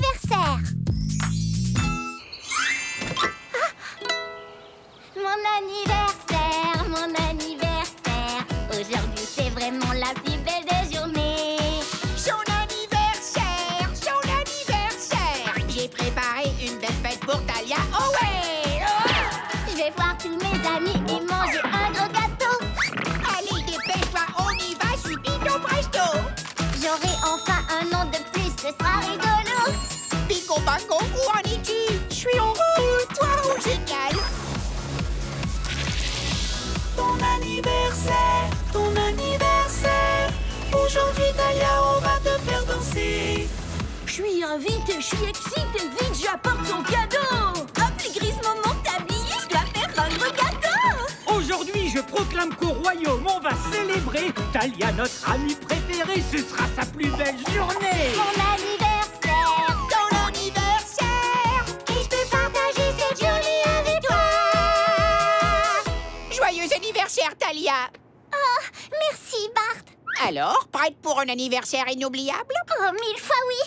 anniversaire. Mon anniversaire. Aujourd'hui, c'est vraiment la plus belle des journées. Son anniversaire, j'ai préparé une belle fête pour Talia. Oh ouais! Je vais voir tous mes amis et manger un gros gâteau. Allez, dépêche-toi, on y va, subito presto. J'aurai enfin un nom de plus, ce sera rigolo. Bingo bango, où en es-tu? Je suis en route, waouh, génial. Ton anniversaire. Aujourd'hui, Talia, on va te faire danser. Je suis invitée, je suis excitée. Vite, j'apporte son cadeau. Hop, les Grismos montent tablier, je dois faire un gros gâteau. Aujourd'hui, je proclame qu'au royaume, on va célébrer Talia, notre amie préférée. Ce sera sa plus belle journée. Mon anniversaire, Ton anniversaire, et je peux partager cette journée avec toi. joyeux anniversaire, Talia. Oh, merci, Bart. Alors, prête pour un anniversaire inoubliable? Oh, 1000 fois oui.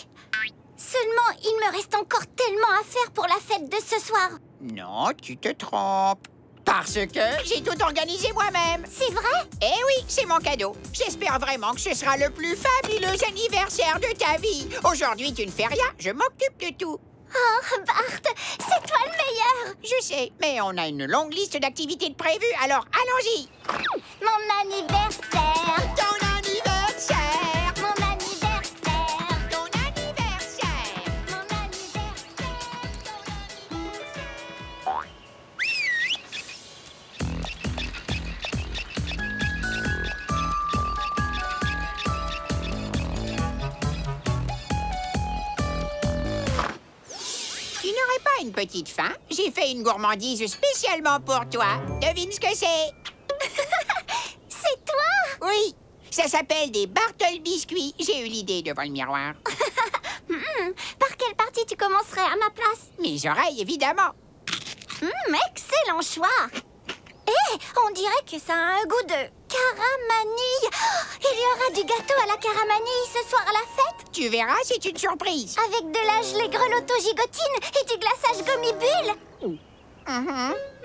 Seulement, il me reste encore tellement à faire pour la fête de ce soir. Non, tu te trompes. Parce que j'ai tout organisé moi-même. C'est vrai? Eh oui, c'est mon cadeau. J'espère vraiment que ce sera le plus fabuleux anniversaire de ta vie. Aujourd'hui, tu ne fais rien, je m'occupe de tout. Oh, Bart, c'est toi le meilleur. Je sais, mais on a une longue liste d'activités de prévues, alors allons-y. Mon anniversaire. Ton anniversaire, Mon anniversaire. ton anniversaire. Mon anniversaire. Tu n'aurais pas une petite faim? J'ai fait une gourmandise spécialement pour toi. Devine ce que c'est? C'est toi? Oui, ça s'appelle des Bartles biscuits. J'ai eu l'idée devant le miroir. Par quelle partie tu commencerais à ma place? Mes oreilles, évidemment. Excellent choix. Eh, on dirait que ça a un goût de caramanille. Oh, il y aura du gâteau à la caramanille ce soir à la fête. Tu verras, c'est une surprise. Avec de la gelée grelotto-gigotine et du glaçage gommibule.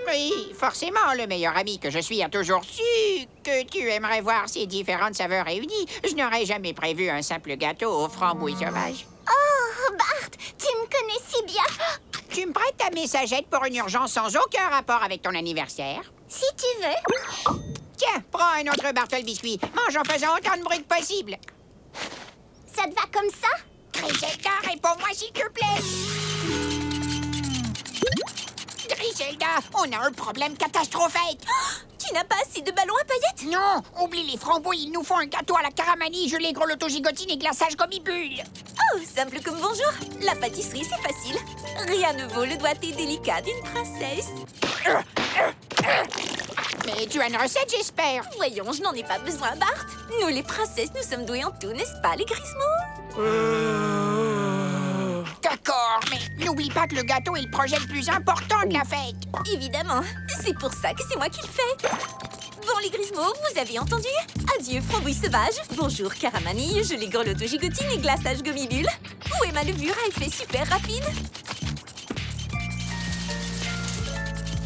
Oui, forcément, le meilleur ami que je suis a toujours su que tu aimerais voir ces différentes saveurs réunies. Je n'aurais jamais prévu un simple gâteau aux framboises sauvages. Oh, Bart, tu me connais si bien. Tu me prêtes ta messagette pour une urgence sans aucun rapport avec ton anniversaire? Si tu veux. Tiens, prends un autre Bartles biscuit. Mange en faisant autant de bruit que possible. Ça te va comme ça? Griselda, réponds-moi s'il te plaît. Griselda, on a un problème catastrophique. Tu n'as pas assez de ballons à paillettes? Non, oublie les framboises, il nous faut un gâteau à la caramanille, gelée grelotto-gigotine et glaçage gommibule. Oh, simple comme bonjour. La pâtisserie, c'est facile. Rien ne vaut le doigté délicat d'une princesse. Mais tu as une recette, j'espère. Voyons, je n'en ai pas besoin, Bart. Nous, les princesses, nous sommes doués en tout, n'est-ce pas, les Grismos? D'accord, mais n'oublie pas que le gâteau est le projet le plus important de la fête. Évidemment, c'est pour ça que c'est moi qui le fais. Bon, les Grismos, vous avez entendu? Adieu, framboise sauvage. Bonjour, caramanille, gelée grelotto-gigotine et glaçage gommibule. Où est ma levure à effet super rapide?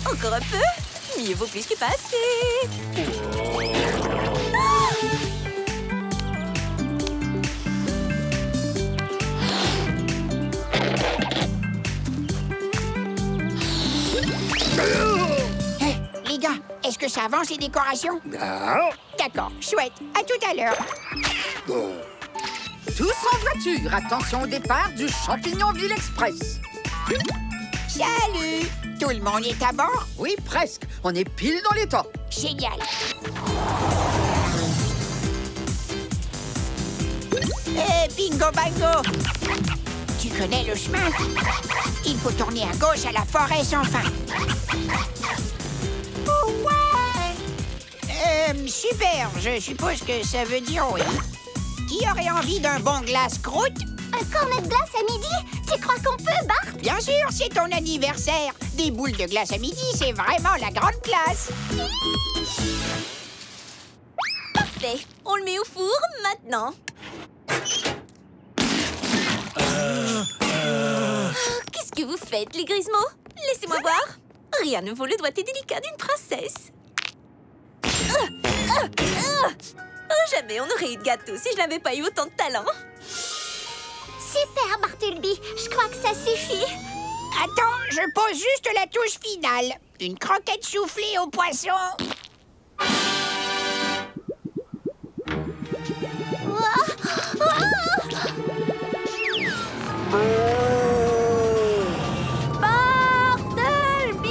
Encore un peu? Mieux vaut plus que pas assez. Hé, les gars, est-ce que ça avance les décorations? Non. D'accord, chouette. À tout à l'heure. Tous en voiture, attention au départ du Champignonville Express. Salut! Tout le monde est à bord? Oui, presque. On est pile dans les temps. Génial. Bingo bango! Tu connais le chemin? Il faut tourner à gauche à la forêt sans fin. Oh, ouais! Super, je suppose que ça veut dire oui. Qui aurait envie d'un bon glace croûte? Un cornet de glace à midi? Tu crois qu'on peut, Bart? Bien sûr, c'est ton anniversaire. Des boules de glace à midi, c'est vraiment la grande classe. Parfait. On le met au four maintenant. faites, les Grismos? Laissez-moi voir. Rien ne vaut le doigté délicat d'une princesse. Oh, jamais on aurait eu de gâteau si je n'avais pas eu autant de talent. Super, Bartleby. Je crois que ça suffit. Attends, je pose juste la touche finale. Une croquette soufflée au poisson. Bartleby!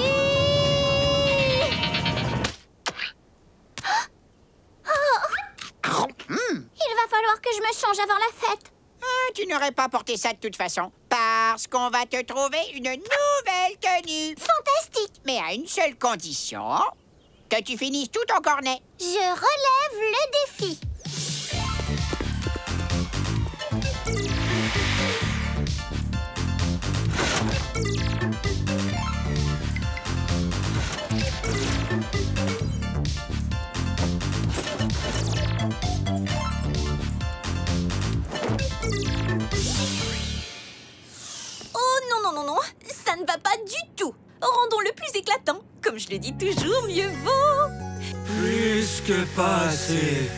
Il va falloir que je me change avant la fête. Ah, tu n'aurais pas porté ça de toute façon. Parce qu'on va te trouver une nouvelle tenue. Fantastique! Mais à une seule condition. Que tu finisses tout ton cornet. Je relève le défi. Oh non, non, non, non. Ça ne va pas du tout. Rendons-le plus éclatant. Comme je le dis toujours, mieux vaut... Plus que passé.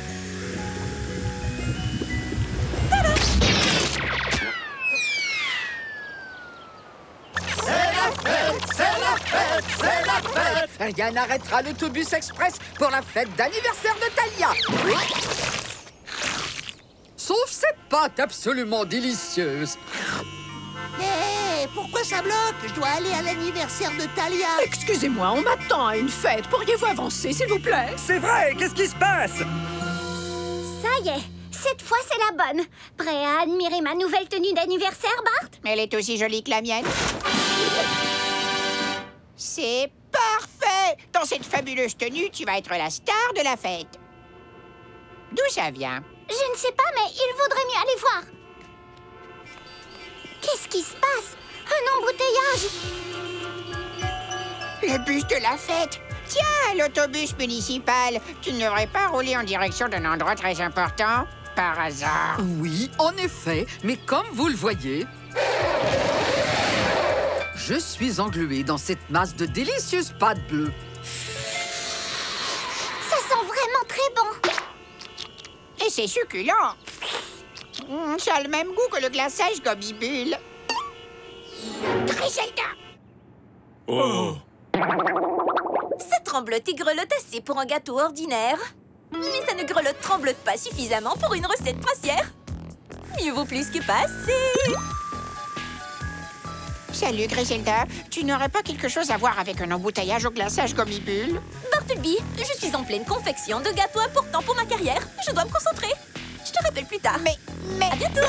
Rien n'arrêtera l'autobus express pour la fête d'anniversaire de Talia. Sauf cette pâte absolument délicieuse. Hé, pourquoi ça bloque? Je dois aller à l'anniversaire de Talia. Excusez-moi, on m'attend à une fête. Pourriez-vous avancer, s'il vous plaît? C'est vrai, qu'est-ce qui se passe? Ça y est, cette fois c'est la bonne. Prêt à admirer ma nouvelle tenue d'anniversaire, Bart? Mais elle est aussi jolie que la mienne. C'est parfait! Dans cette fabuleuse tenue, tu vas être la star de la fête. D'où ça vient? Je ne sais pas, mais il vaudrait mieux aller voir. Qu'est-ce qui se passe? Un embouteillage! Le bus de la fête! Tiens, l'autobus municipal! Tu ne devrais pas rouler en direction d'un endroit très important? Par hasard. Oui, en effet, mais comme vous le voyez, je suis englué dans cette masse de délicieuse pâte bleue. Ça sent vraiment très bon. Et c'est succulent! Ça a le même goût que le glaçage Gummy-Bull. Griselda! Oh! Ça tremblote et grelotte assez pour un gâteau ordinaire. Mais ça ne grelotte tremblote pas suffisamment pour une recette princière. Mieux vaut plus que pas assez. Salut, Griselda. Tu n'aurais pas quelque chose à voir avec un embouteillage au glaçage Gummy-Bull? Bartleby, je suis en pleine confection de gâteaux importants pour ma carrière. Je dois me concentrer. Je te rappelle plus tard. Mais... À bientôt.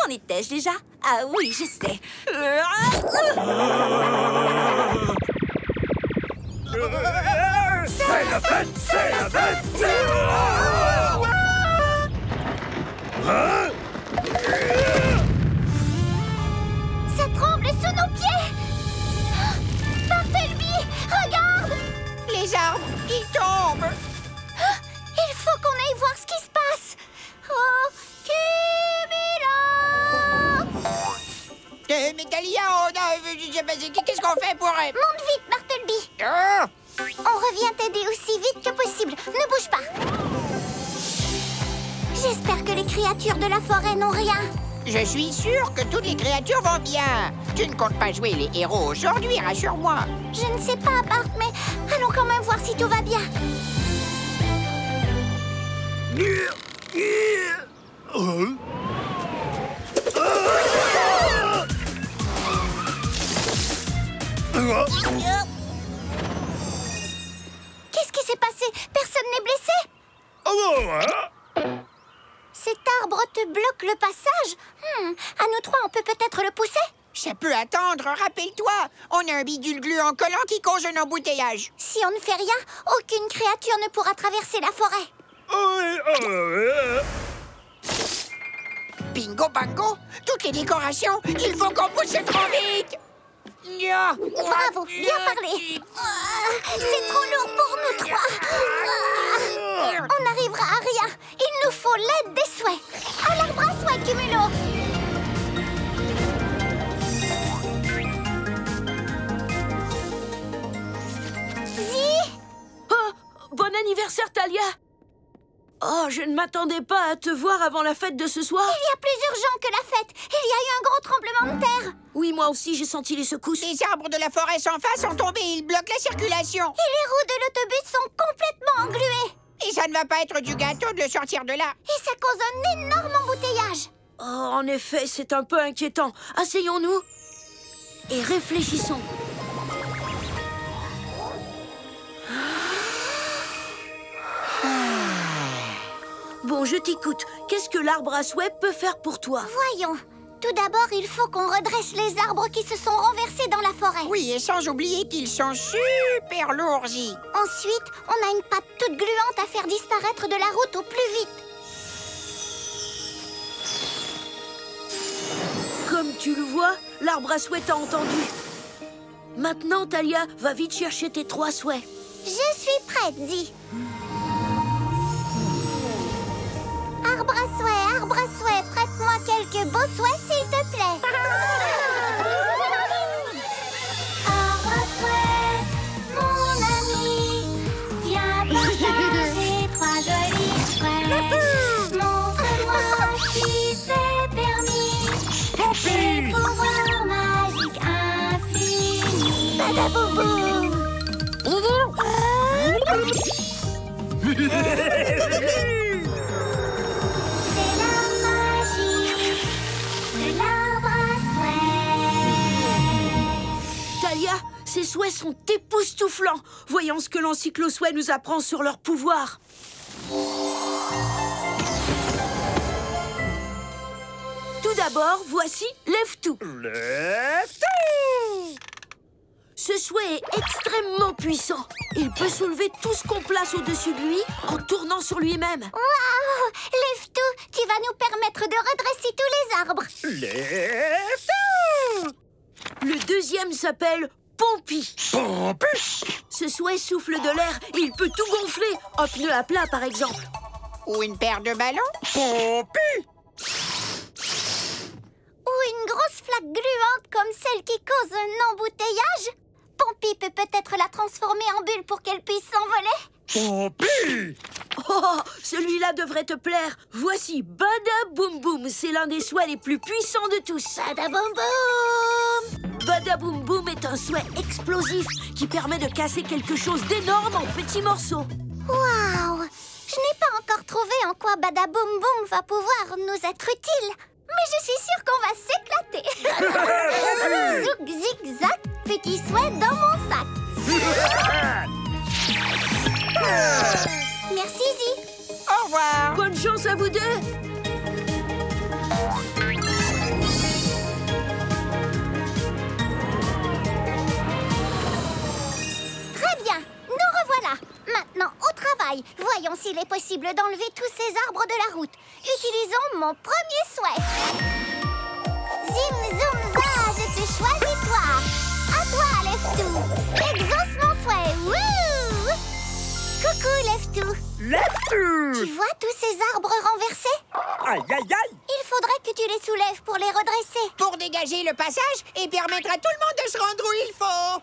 En étais-je déjà? Ah oui, je sais. C'est la fête! C'est la fête! Ça tremble sous nos pieds. Bartleby, regarde! Les arbres, ils tombent! Il faut qu'on aille voir ce qui se passe. Oh, Kimilo! Mais Talia, qu'est-ce qu'on fait pour... Monte vite, Bartleby. Ah! On revient t'aider aussi vite que possible. Ne bouge pas. J'espère que les créatures de la forêt n'ont rien. Je suis sûre que toutes les créatures vont bien. Tu ne comptes pas jouer les héros aujourd'hui, rassure-moi. Je ne sais pas, Bart, mais allons quand même voir si tout va bien. Qu'est-ce qui s'est passé? Personne n'est blessé? Cet arbre te bloque le passage? À nous trois, on peut peut-être le pousser? Ça peut attendre, rappelle-toi. On a un bidule gluant collant qui cause un embouteillage. Si on ne fait rien, aucune créature ne pourra traverser la forêt. Bingo bango, toutes les décorations, il faut qu'on pousse trop vite. Bravo, bien parlé. C'est trop lourd pour nous trois. On n'arrivera à rien. Il nous faut l'aide des souhaits. À l'arbre à souhaits, Cumulo. d'anniversaire, Talia! Oh, je ne m'attendais pas à te voir avant la fête de ce soir. Il y a plus urgent que la fête. Il y a eu un gros tremblement de terre. Oui, moi aussi, j'ai senti les secousses. Les arbres de la forêt sans face sont tombés, ils bloquent la circulation. Et les roues de l'autobus sont complètement engluées. Et ça ne va pas être du gâteau de le sortir de là. Et ça cause un énorme embouteillage. Oh, en effet, c'est un peu inquiétant. Asseyons-nous et réfléchissons. Bon, je t'écoute. Qu'est-ce que l'arbre à souhait peut faire pour toi? Voyons. Tout d'abord, il faut qu'on redresse les arbres qui se sont renversés dans la forêt. Oui, et sans oublier qu'ils sont super lourdis. Ensuite, on a une patte toute gluante à faire disparaître de la route au plus vite. Comme tu le vois, l'arbre à souhait t'a entendu. Maintenant, Talia, va vite chercher tes 3 souhaits. Je suis prête, Zi. Arbre à souhait, prête-moi quelques beaux souhaits, s'il te plaît. Arbre à souhait, mon ami, viens partager 3 jolis souhaits. Montre-moi si c'est permis. Des pouvoirs magiques infinis. Badaboum. Ces souhaits sont époustouflants. Voyons ce que l'encyclo-souhait nous apprend sur leur pouvoir. Tout d'abord, voici Lève-Tout. Lève-Tout! Ce souhait est extrêmement puissant. Il peut soulever tout ce qu'on place au-dessus de lui en tournant sur lui-même. Waouh! Lève-Tout, tu vas nous permettre de redresser tous les arbres. Lève-Tout! Le deuxième s'appelle Pompi. Pompi! Ce souhait souffle de l'air, il peut tout gonfler. Un pneu à plat, par exemple. Ou une paire de ballons. Pompi! Ou une grosse flaque gluante comme celle qui cause un embouteillage. Pompi peut peut-être la transformer en bulle pour qu'elle puisse s'envoler. Pompi! Oh, celui-là devrait te plaire. Voici Badaboum Boum. C'est l'un des souhaits les plus puissants de tous. Badaboum Boum! Badaboum Boum est un souhait explosif qui permet de casser quelque chose d'énorme en petits morceaux. Waouh! Je n'ai pas encore trouvé en quoi Badaboum Boum va pouvoir nous être utile. Mais je suis sûre qu'on va s'éclater. Zouk, zig, zac, petit souhait dans mon sac. Merci, Zi. Au revoir. Bonne chance à vous deux. Très bien, nous revoilà. Maintenant, au travail. Voyons s'il est possible d'enlever tous ces arbres de la route. Utilisons mon premier souhait. Zim, zoom, za, je te choisis toi. À toi, Lève-Tout. Exauce mon souhait. Wouh! Coucou, Lève-Tout. Lève-Tout! Tu vois tous ces arbres renversés? Aïe, aïe, aïe! Il faudrait que tu les soulèves pour les redresser. Pour dégager le passage et permettre à tout le monde de se rendre où il faut.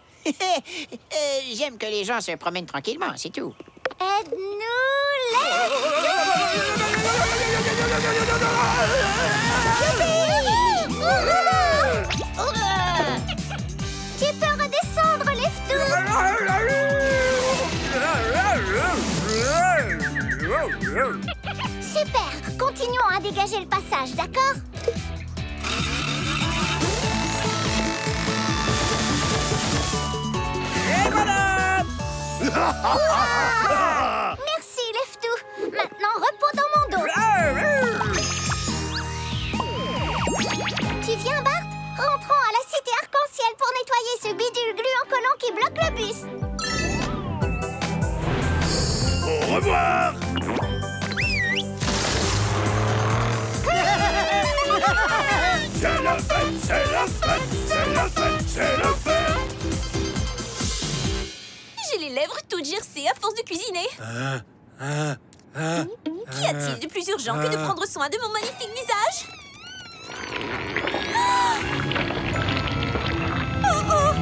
J'aime que les gens se promènent tranquillement, c'est tout. Aide-nous, Tu peux redescendre, Lève-Tout. Super. Continuons à dégager le passage, d'accord? Et voilà! Merci, Lève-Tout. Maintenant, repos dans mon dos. Tu viens, Bart? Rentrons à la cité arc-en-ciel pour nettoyer ce bidule gluant collant qui bloque le bus. Au revoir! C'est la fête, c'est la fête, c'est la fête, c'est la fête! J'ai les lèvres toutes gercées à force de cuisiner. Qu'y a-t-il de plus urgent que de prendre soin de mon magnifique visage? Oh oh!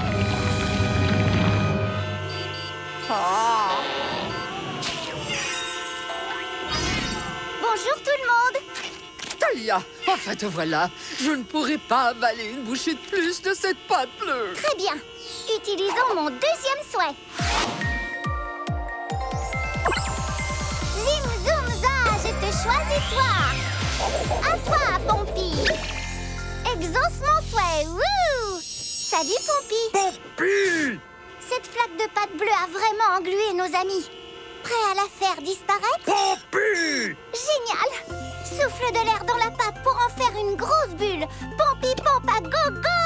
te voilà. Je ne pourrai pas avaler une bouchée de plus de cette pâte bleue. Très bien. Utilisons mon deuxième souhait. Zim, zoom, za, je te choisis toi. À toi, Pompy. Exauce mon souhait. Wouh! Salut, Pompy. Pompy! Cette flaque de pâte bleue a vraiment englué nos amis. Prêt à la faire disparaître? Pompy! Génial! Souffle de l'air dans la pâte pour en faire une grosse bulle. Pompy pompe à go-go!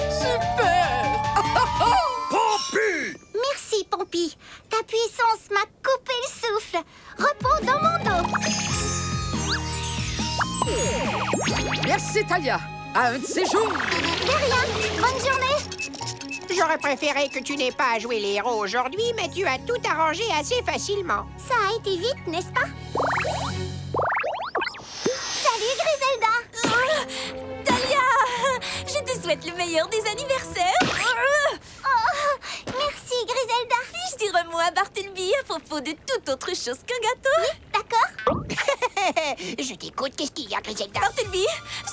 Super! Pompy! Merci, Pompy. Ta puissance m'a coupé le souffle. Repos dans mon dos. Merci, Talia. À un de ces jours. De rien. Bonne journée. J'aurais préféré que tu n'aies pas à jouer les héros aujourd'hui, mais tu as tout arrangé assez facilement. Ça a été vite, n'est-ce pas? Salut, Griselda. Talia, je te souhaite le meilleur des anniversaires. Oh, merci, Griselda. Puis-je dire un mot à Bartleby à propos de toute autre chose qu'un gâteau? D'accord. Je t'écoute, qu'est-ce qu'il y a, Griselda? Bartleby,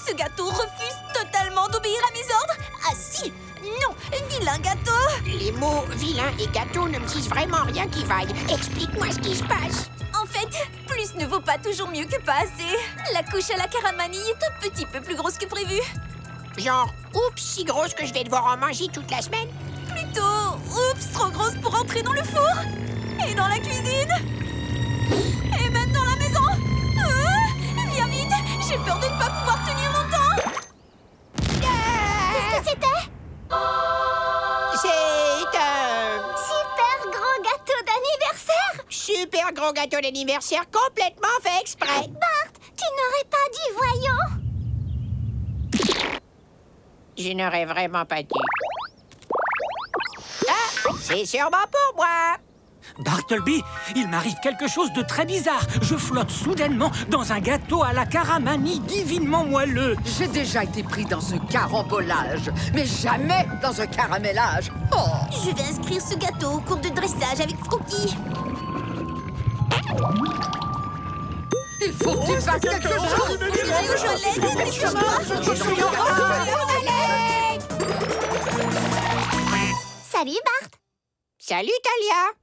ce gâteau refuse totalement d'obéir à mes ordres. Ah si, non, vilain gâteau. Les mots vilain et gâteau ne me disent vraiment rien qui vaille. Explique-moi ce qui se passe. En fait, plus ne vaut pas toujours mieux que pas assez. La couche à la caramanille est un petit peu plus grosse que prévu. Genre, oups, si grosse que je vais devoir en manger toute la semaine? Plutôt, oups, trop grosse pour entrer dans le four. Et dans la cuisine. Et même dans la maison. Viens vite, j'ai peur de ne pas pouvoir tenir longtemps. Qu'est-ce que c'était? C'est un Super gros gâteau d'anniversaire. super gros gâteau d'anniversaire complètement fait exprès. Bart, tu n'aurais pas dit voyons. Je n'aurais vraiment pas dû. Ah, c'est sûrement pour moi. Bartleby, il m'arrive quelque chose de très bizarre. Je flotte soudainement dans un gâteau à la caramanille divinement moelleux. J'ai déjà été pris dans un carambolage, mais jamais dans un caramellage. Oh! Je vais inscrire ce gâteau au cours de dressage avec Frookie. Il faut que tu fasses quelque chose! Salut, Bart. Salut, Talia.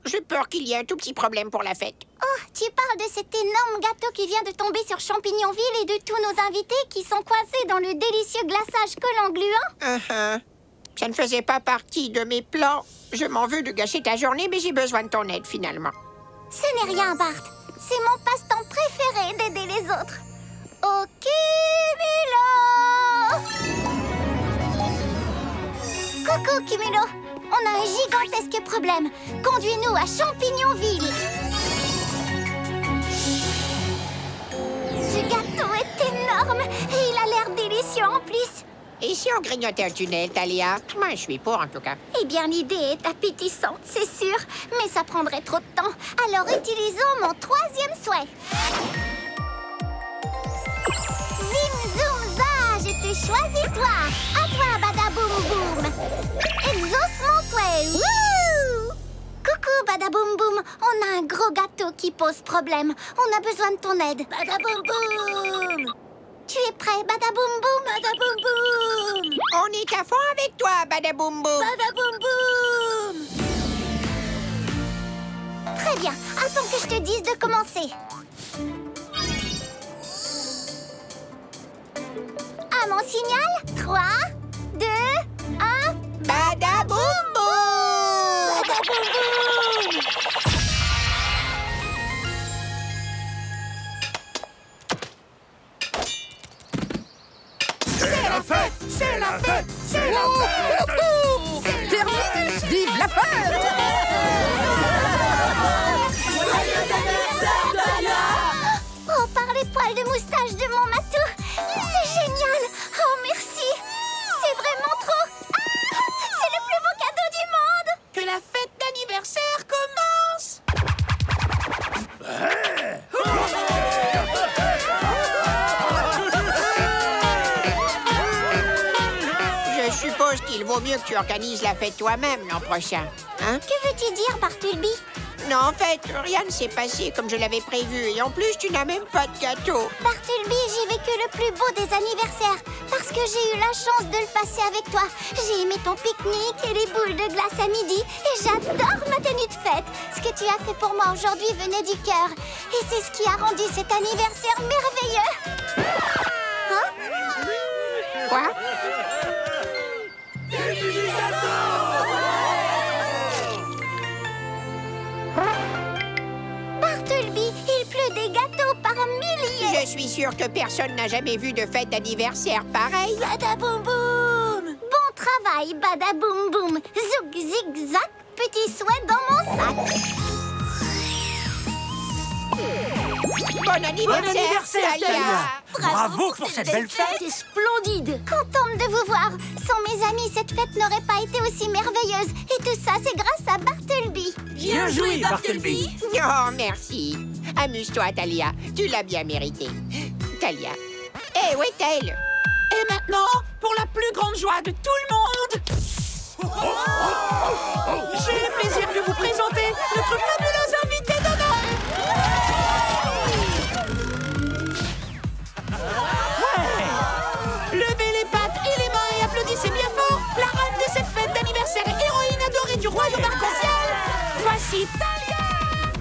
J'ai peur qu'il y ait un tout petit problème pour la fête. Oh, tu parles de cet énorme gâteau qui vient de tomber sur Champignonville et de tous nos invités qui sont coincés dans le délicieux glaçage collant gluant? Ça ne faisait pas partie de mes plans. Je m'en veux de gâcher ta journée, mais j'ai besoin de ton aide, finalement. Ce n'est rien, Bart. C'est mon passe-temps préféré d'aider les autres. Au Cumulo! Coucou, Cumulo. On a un gigantesque problème. Conduis-nous à Champignonville. Ce gâteau est énorme et il a l'air délicieux en plus. Et si on grignotait un tunnel, Talia? Moi, je suis pour, en tout cas. Eh bien, l'idée est appétissante, c'est sûr. Mais ça prendrait trop de temps. Alors, utilisons mon troisième souhait. Zim, zoom, za, je te choisis, toi. À toi, badaboum, boum. Exauce mon souhait. Wouh! Coucou, badaboum, boum. On a un gros gâteau qui pose problème. On a besoin de ton aide. Badaboum, boum. Tu es prêt, badaboum, boum? Badaboum, boum. On est à fond avec toi, badaboum boum. Badaboum, boum. Très bien. Attends que je te dise de commencer. À mon signal, 3, 2, 1... Badaboum boum. Badaboum, boum. C'est la fête, c'est la fête, c'est la fête. Terminus, vive la fête! Oh, par les poils de moustache de mon matou. C'est génial. Oh, merci. C'est vraiment trop. Ah, c'est le plus beau cadeau du monde. Que la fête d'anniversaire commence! Je suppose qu'il vaut mieux que tu organises la fête toi-même l'an prochain. Hein? Que veux-tu dire, Bartleby? Non, en fait, rien ne s'est passé comme je l'avais prévu. Et en plus, tu n'as même pas de gâteau. Bartleby, j'ai vécu le plus beau des anniversaires parce que j'ai eu la chance de le passer avec toi. J'ai aimé ton pique-nique et les boules de glace à midi et j'adore ma tenue de fête. Ce que tu as fait pour moi aujourd'hui venait du cœur. Et c'est ce qui a rendu cet anniversaire merveilleux. Hein? Quoi? Bartleby, il pleut des gâteaux par milliers. Je suis sûre que personne n'a jamais vu de fête d'anniversaire pareille. Badaboum boum. Bon travail, badaboum boum. Zouk zig zac, petit souhait dans mon sac. Bon anniversaire, Talia. Bravo pour cette belle fête. C'était splendide. Contente de vous voir. Sans mes amis, cette fête n'aurait pas été aussi merveilleuse. Et tout ça, c'est grâce à Bartleby. Bien joué, Bartleby. Oh, merci. Amuse-toi, Talia. Tu l'as bien mérité. Talia. Hé, où est-elle? Et maintenant, pour la plus grande joie de tout le monde, j'ai le plaisir de vous présenter notre fabuleuse invitée d'honneur. Levez les pattes et les mains et applaudissez bien fort la reine de cette fête d'anniversaire, héroïne adorée du royaume arc-en-ciel. Voici Talia.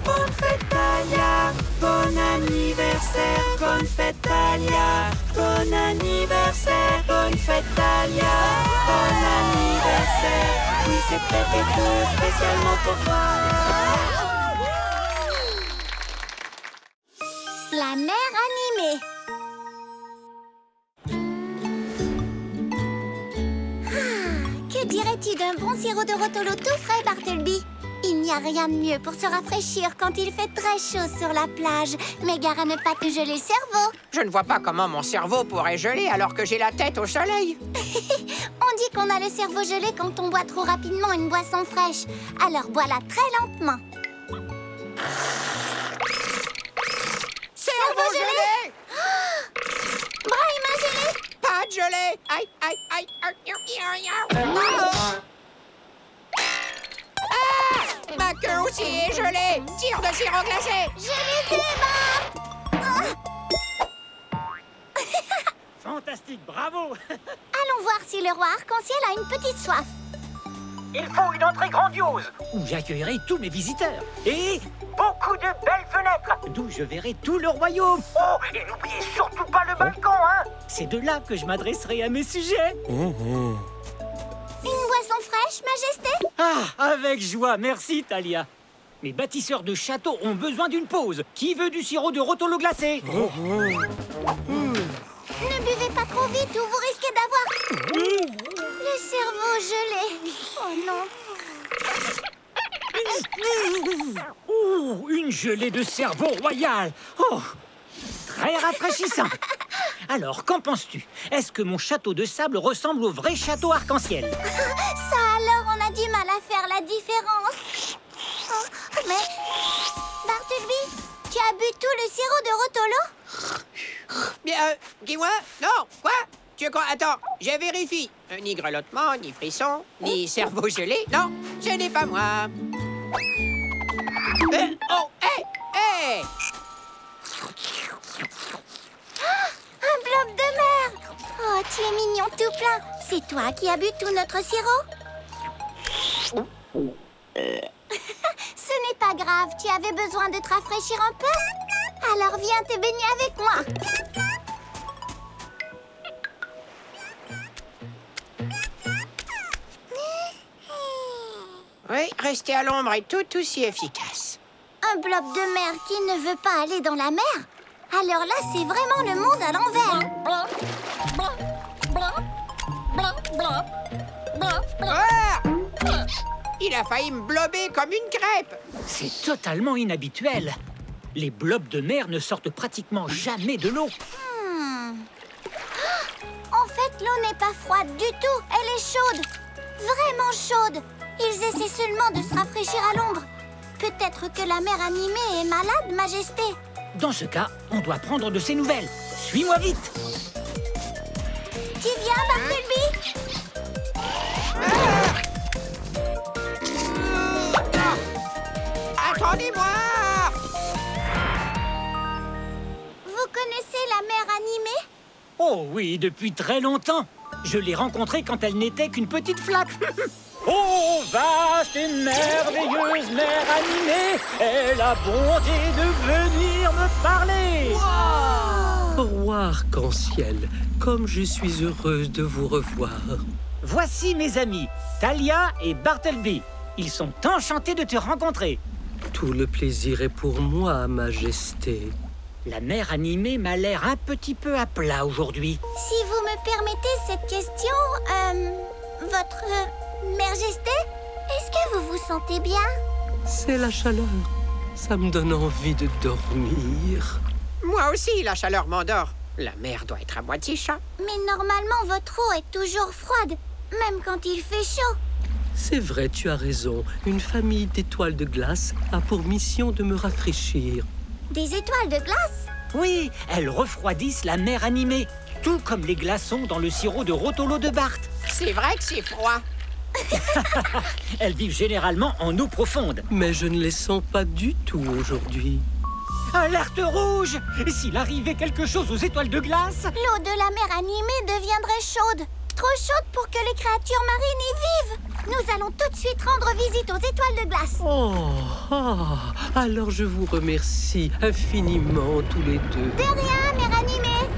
Bonne fête Talia, bon anniversaire, bonne fête Talia, bon anniversaire, bonne fête Talia, bon anniversaire. Oui, cette fête est tout spécialement pour toi. La mer animée. Que dirais-tu d'un bon sirop de rotolo tout frais, Bartleby? Il n'y a rien de mieux pour se rafraîchir quand il fait très chaud sur la plage. Mais gare à ne pas te geler le cerveau. Je ne vois pas comment mon cerveau pourrait geler alors que j'ai la tête au soleil. On dit qu'on a le cerveau gelé quand on boit trop rapidement une boisson fraîche. Alors bois-la très lentement. Cerveau gelé! Brahima gelé! Pas de gelée. Aïe, aïe, aïe, aïe, aïe, aïe, aïe. Ma queue aussi est gelée. Tire de sirop glacé. Je les aime! Fantastique, bravo. Allons voir si le roi arc-en-ciel a une petite soif. Il faut une entrée grandiose, Où j'accueillerai tous mes visiteurs. Et beaucoup de belles fenêtres. d'où je verrai tout le royaume. Oh, et n'oubliez surtout pas le balcon, hein. C'est de là que je m'adresserai à mes sujets. Une boisson fraîche, Majesté? Ah, avec joie, merci Talia. Mes bâtisseurs de châteaux ont besoin d'une pause. Qui veut du sirop de rotolo glacé? Ne buvez pas trop vite ou vous risquez d'avoir le cerveau gelé. Oh non. Ouh, une gelée de cerveau royal. Oh, très rafraîchissant. Alors, qu'en penses-tu? Est-ce que mon château de sable ressemble au vrai château arc-en-ciel? Ça alors, on a du mal à faire la différence. Oh, mais, Bartleby, tu as bu tout le sirop de rotolo? Bien, dis-moi. Non, quoi? Tu crois? Attends, je vérifie. Ni grelottement, ni frisson, ni cerveau gelé. Non, ce n'est pas moi. Oh, hé, hé! Un blob de mer! Oh, tu es mignon tout plein. C'est toi qui as bu tout notre sirop? Ce n'est pas grave, tu avais besoin de te rafraîchir un peu? Alors viens te baigner avec moi. Oui, rester à l'ombre est tout aussi efficace. Un blob de mer qui ne veut pas aller dans la mer? Alors là, c'est vraiment le monde à l'envers. Ah! Il a failli me blober comme une crêpe. C'est totalement inhabituel. Les blobs de mer ne sortent pratiquement jamais de l'eau. En fait, l'eau n'est pas froide du tout. Elle est chaude. Vraiment chaude. Ils essaient seulement de se rafraîchir à l'ombre. Peut-être que la mer animée est malade, Majesté. Dans ce cas, on doit prendre de ses nouvelles. Suis-moi vite. Tu viens, Bartleby? À défendez-moi! Vous connaissez la mer animée? Oh oui, depuis très longtemps. Je l'ai rencontrée quand elle n'était qu'une petite flaque. Oh, vaste et merveilleuse mer animée, aie la bonté de venir me parler. Roi arc-en-ciel, comme je suis heureuse de vous revoir. Voici mes amis, Thalia et Bartleby. Ils sont enchantés de te rencontrer. Tout le plaisir est pour moi, Majesté. La mer animée m'a l'air un petit peu à plat aujourd'hui. Si vous me permettez cette question, votre Majesté, est-ce que vous vous sentez bien? C'est la chaleur. Ça me donne envie de dormir. Moi aussi, la chaleur m'endort. La mer doit être à moitié chaud. Mais normalement, votre eau est toujours froide, même quand il fait chaud. C'est vrai, tu as raison. Une famille d'étoiles de glace a pour mission de me rafraîchir. Des étoiles de glace? Oui, elles refroidissent la mer animée, tout comme les glaçons dans le sirop de Rotolo de Bart. C'est vrai que c'est froid. Elles vivent généralement en eau profonde. Mais je ne les sens pas du tout aujourd'hui. Alerte rouge! S'il arrivait quelque chose aux étoiles de glace... L'eau de la mer animée deviendrait chaude. Trop chaude pour que les créatures marines y vivent. Nous allons tout de suite rendre visite aux étoiles de glace. Alors je vous remercie infiniment tous les deux. De rien, mer animée.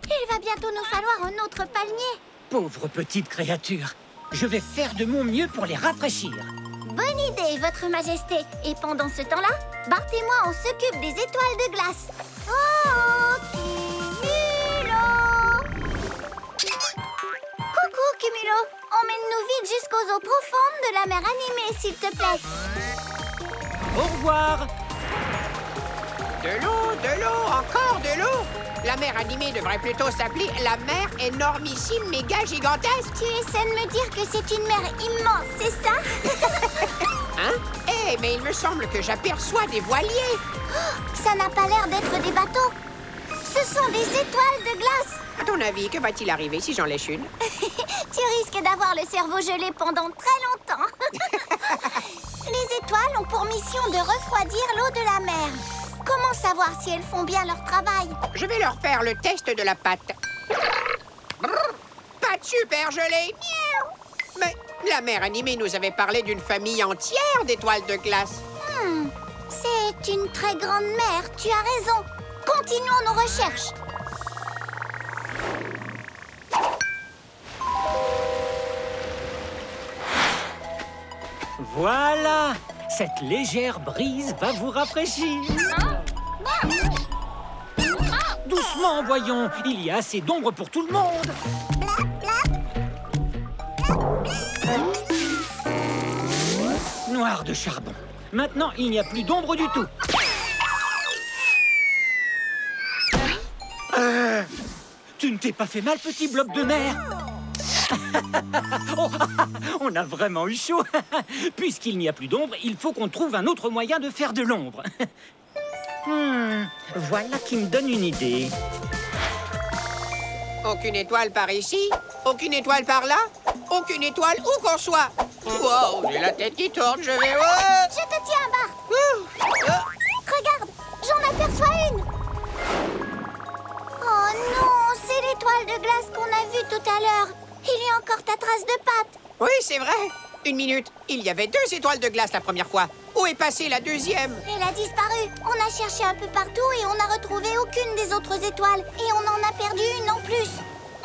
Il va bientôt nous falloir un autre palmier. Pauvre petite créature. Je vais faire de mon mieux pour les rafraîchir. Bonne idée, Votre Majesté. Et pendant ce temps-là, Bart et moi, on s'occupe des étoiles de glace. Oh, Cumulo! Coucou, Cumulo. Emmène-nous vite jusqu'aux eaux profondes de la mer animée, s'il te plaît. Au revoir. De l'eau, encore de l'eau. La mer animée devrait plutôt s'appeler la mer énormissime, méga gigantesque. Tu essaies de me dire que c'est une mer immense, c'est ça? Hein? Mais il me semble que j'aperçois des voiliers. Oh, ça n'a pas l'air d'être des bateaux. Ce sont des étoiles de glace. À ton avis, que va-t-il arriver si j'en lèche une? Tu risques d'avoir le cerveau gelé pendant très longtemps. Les étoiles ont pour mission de refroidir l'eau de la mer. Comment savoir si elles font bien leur travail? Je vais leur faire le test de la pâte. Brrr, pâte super gelée. Miaou. Mais la mer animée nous avait parlé d'une famille entière d'étoiles de glace. C'est une très grande mer, tu as raison. Continuons nos recherches. Voilà. Cette légère brise va vous rafraîchir. Doucement, voyons. Il y a assez d'ombre pour tout le monde. Noir de charbon. Maintenant, il n'y a plus d'ombre du tout. Tu ne t'es pas fait mal, petit bloc de mer? Oh, on a vraiment eu chaud. Puisqu'il n'y a plus d'ombre, il faut qu'on trouve un autre moyen de faire de l'ombre. Voilà qui me donne une idée. Aucune étoile par ici, aucune étoile par là, aucune étoile où qu'on soit. Wow, j'ai la tête qui tourne, je vais... Je te tiens, Bart. Regarde, j'en aperçois une. Oh non, c'est l'étoile de glace qu'on a vue tout à l'heure. Il y a encore ta trace de pâte. Oui, c'est vrai. Une minute, il y avait 2 étoiles de glace la première fois. Où est passée la deuxième? Elle a disparu. On a cherché un peu partout et on n'a retrouvé aucune des autres étoiles. Et on en a perdu une en plus.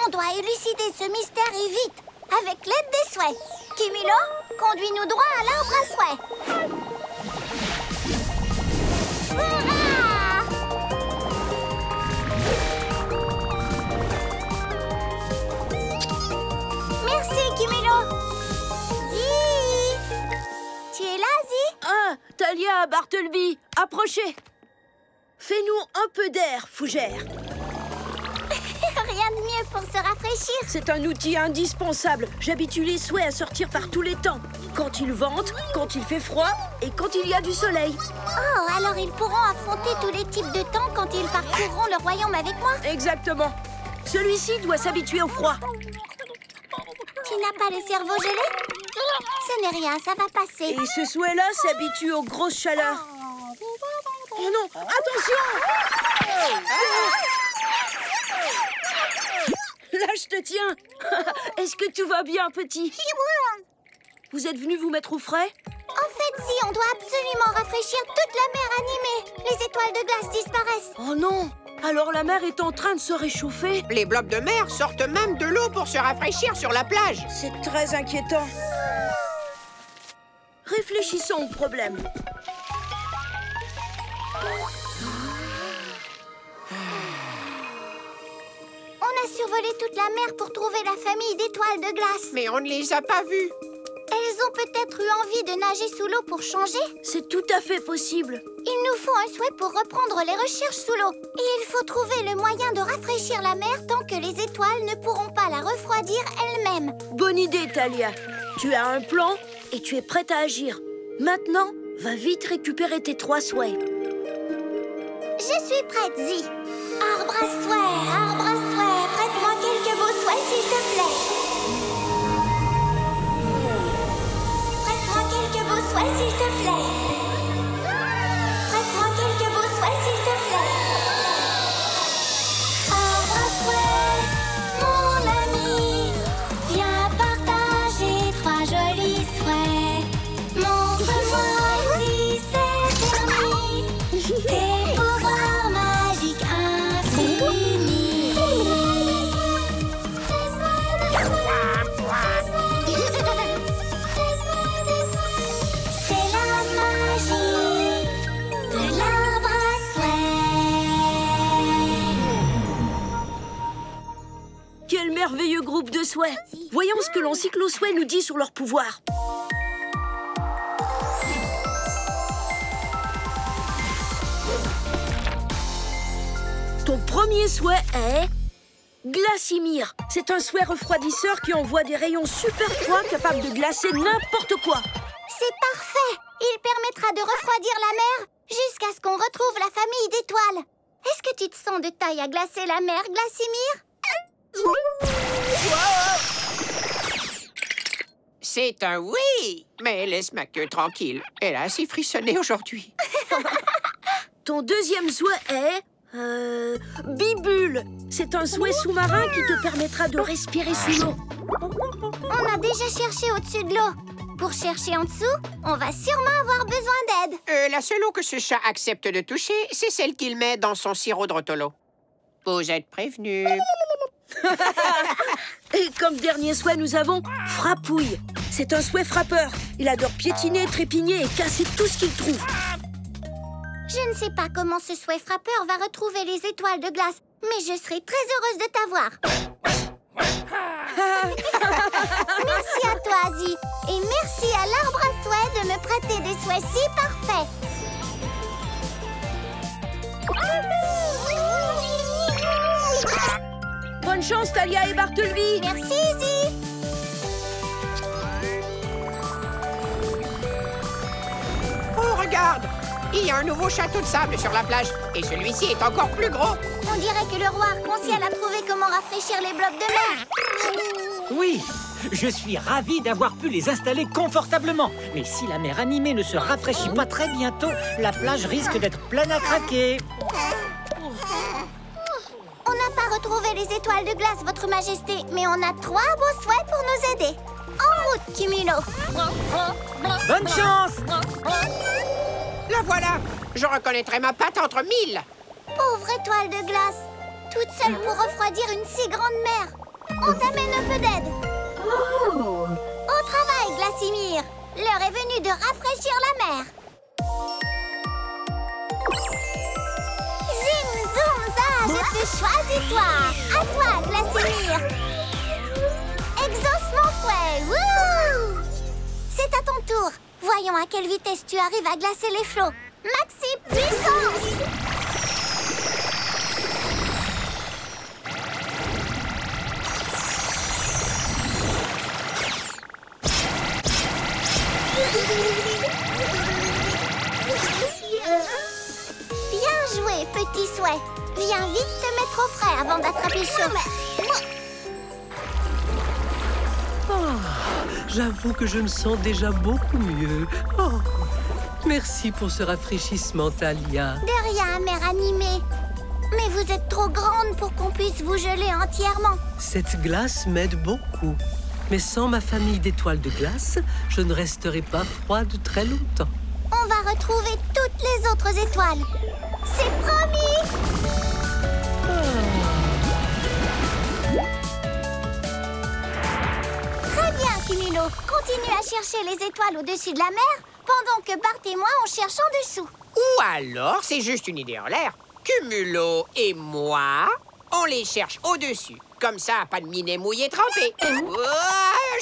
On doit élucider ce mystère et vite, avec l'aide des souhaits. Cumulo, conduis-nous droit à l'arbre à souhaits. Hurrah! Merci, Cumulo. Zi! Tu es là, Zi? Ah, Thalia, Bartleby, approchez. Fais-nous un peu d'air, fougère. Rien de mieux pour se rafraîchir. C'est un outil indispensable. J'habitue les souhaits à sortir par tous les temps. Quand il vente, quand il fait froid et quand il y a du soleil. Oh, alors ils pourront affronter tous les types de temps quand ils parcourront le royaume avec moi? Exactement. Celui-ci doit s'habituer au froid. Tu n'as pas le cerveau gelé? Ce n'est rien, ça va passer. Et ce souhait-là s'habitue aux grosses chaleurs. Oh non, attention! Là, je te tiens. Est-ce que tout va bien, petit? Vous êtes venu vous mettre au frais? En fait, si, on doit absolument rafraîchir toute la mer animée. Les étoiles de glace disparaissent. Oh non! Alors la mer est en train de se réchauffer? Les blocs de mer sortent même de l'eau pour se rafraîchir sur la plage. C'est très inquiétant. Réfléchissons au problème. On a survolé toute la mer pour trouver la famille d'étoiles de glace. Mais on ne les a pas vues. Elles ont peut-être eu envie de nager sous l'eau pour changer. C'est tout à fait possible. Il nous faut un souhait pour reprendre les recherches sous l'eau. Et il faut trouver le moyen de rafraîchir la mer tant que les étoiles ne pourront pas la refroidir elles-mêmes. Bonne idée, Talia. Tu as un plan et tu es prête à agir. Maintenant, va vite récupérer tes 3 souhaits. Je suis prête, Zi. Arbre à souhait, prête-moi quelques beaux souhaits, s'il te plaît. Prête-moi quelques beaux souhaits, s'il te plaît. Prête-moi quelques beaux souhaits, s'il te plaît. Arbre à souhait, mon ami, viens partager 3 jolis souhaits. Montre-moi si c'est permis tes pouvoirs magiques infinis. C'est la magie de l'arbre à souhait. Quel merveilleux groupe de souhaits! Voyons ce que l'encyclo-souhait nous dit sur leur pouvoir. Ton premier souhait est... Glacimir. C'est un souhait refroidisseur qui envoie des rayons super froids capables de glacer n'importe quoi. C'est parfait! Il permettra de refroidir la mer jusqu'à ce qu'on retrouve la famille d'étoiles. Est-ce que tu te sens de taille à glacer la mer, Glacimir? C'est un oui. Mais laisse ma queue tranquille. Elle a assez frissonné aujourd'hui. Ton deuxième souhait est... Bibule. C'est un souhait sous-marin qui te permettra de respirer sous l'eau. On a déjà cherché au-dessus de l'eau. Pour chercher en dessous, on va sûrement avoir besoin d'aide. La seule eau que ce chat accepte de toucher, c'est celle qu'il met dans son sirop de rotolo. Vous êtes prévenus. Et comme dernier souhait, nous avons Frappouille. C'est un souhait frappeur. Il adore piétiner, trépigner et casser tout ce qu'il trouve. Je ne sais pas comment ce souhait frappeur va retrouver les étoiles de glace, mais je serai très heureuse de t'avoir. Merci à toi, Zi. Et merci à l'arbre à souhait de me prêter des souhaits si parfaits. Bonne chance, Talia et Bartleby. Merci, Zi. Oh, regarde! Il y a un nouveau château de sable sur la plage. Et celui-ci est encore plus gros. On dirait que le roi arc-en-ciel a trouvé comment rafraîchir les blocs de mer. Oui, je suis ravi d'avoir pu les installer confortablement. Mais si la mer animée ne se rafraîchit pas très bientôt, la plage risque d'être pleine à craquer. On n'a pas retrouvé les étoiles de glace, Votre Majesté, mais on a 3 beaux souhaits pour nous aider. En route, Cumulo. Bonne chance! La voilà! Je reconnaîtrai ma patte entre 1000. Pauvre étoile de glace, toute seule pour refroidir une si grande mer. On t'amène un peu d'aide. Au travail, Glacimir. L'heure est venue de rafraîchir la mer. Zim, zoom, za, je te choisis toi. À toi, Glacimir. Exauce mon souhait. Wouh! C'est à ton tour. Voyons à quelle vitesse tu arrives à glacer les flots. Maxi puissance! Bien joué, petit souhait. Viens vite te mettre au frais avant d'attraper chaud. J'avoue que je me sens déjà beaucoup mieux. Oh, merci pour ce rafraîchissement, Talia. De rien, mère animée. Mais vous êtes trop grande pour qu'on puisse vous geler entièrement. Cette glace m'aide beaucoup. Mais sans ma famille d'étoiles de glace, je ne resterai pas froide très longtemps. On va retrouver toutes les autres étoiles. C'est promis! Très bien, Cumulo. Continue à chercher les étoiles au-dessus de la mer, pendant que Bart et moi, on cherche en dessous. Ou alors, c'est juste une idée en l'air. Cumulo et moi, on les cherche au-dessus. Comme ça, pas de minet mouillé trempé. Oh,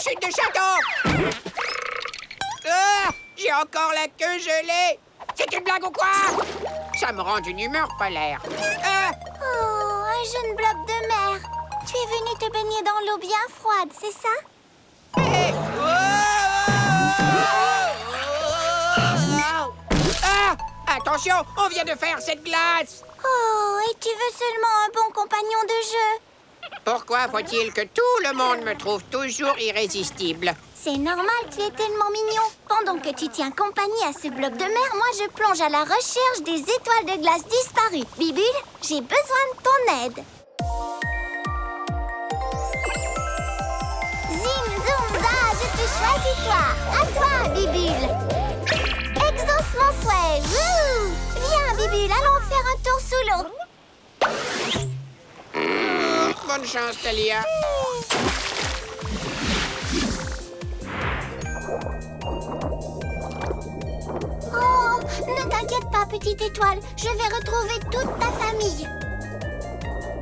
chute de château! J'ai encore la queue gelée. C'est une blague ou quoi? Ça me rend d'une humeur polaire. Oh, un jeune blob de mer. Tu es venu te baigner dans l'eau bien froide, c'est ça? Attention, on vient de faire cette glace. Oh, et tu veux seulement un bon compagnon de jeu? Pourquoi faut-il que tout le monde me trouve toujours irrésistible? C'est normal, tu es tellement mignon. Pendant que tu tiens compagnie à ce blob de mer, moi je plonge à la recherche des étoiles de glace disparues. Bibule, j'ai besoin de ton aide. Zim, zoom, da, je te choisis toi. À toi, Bibule. Exauce mon souhait. Wouh! Viens, Bibule, allons faire un tour sous l'eau. Bonne chance, Talia. Oh, ne t'inquiète pas, petite étoile. Je vais retrouver toute ta famille.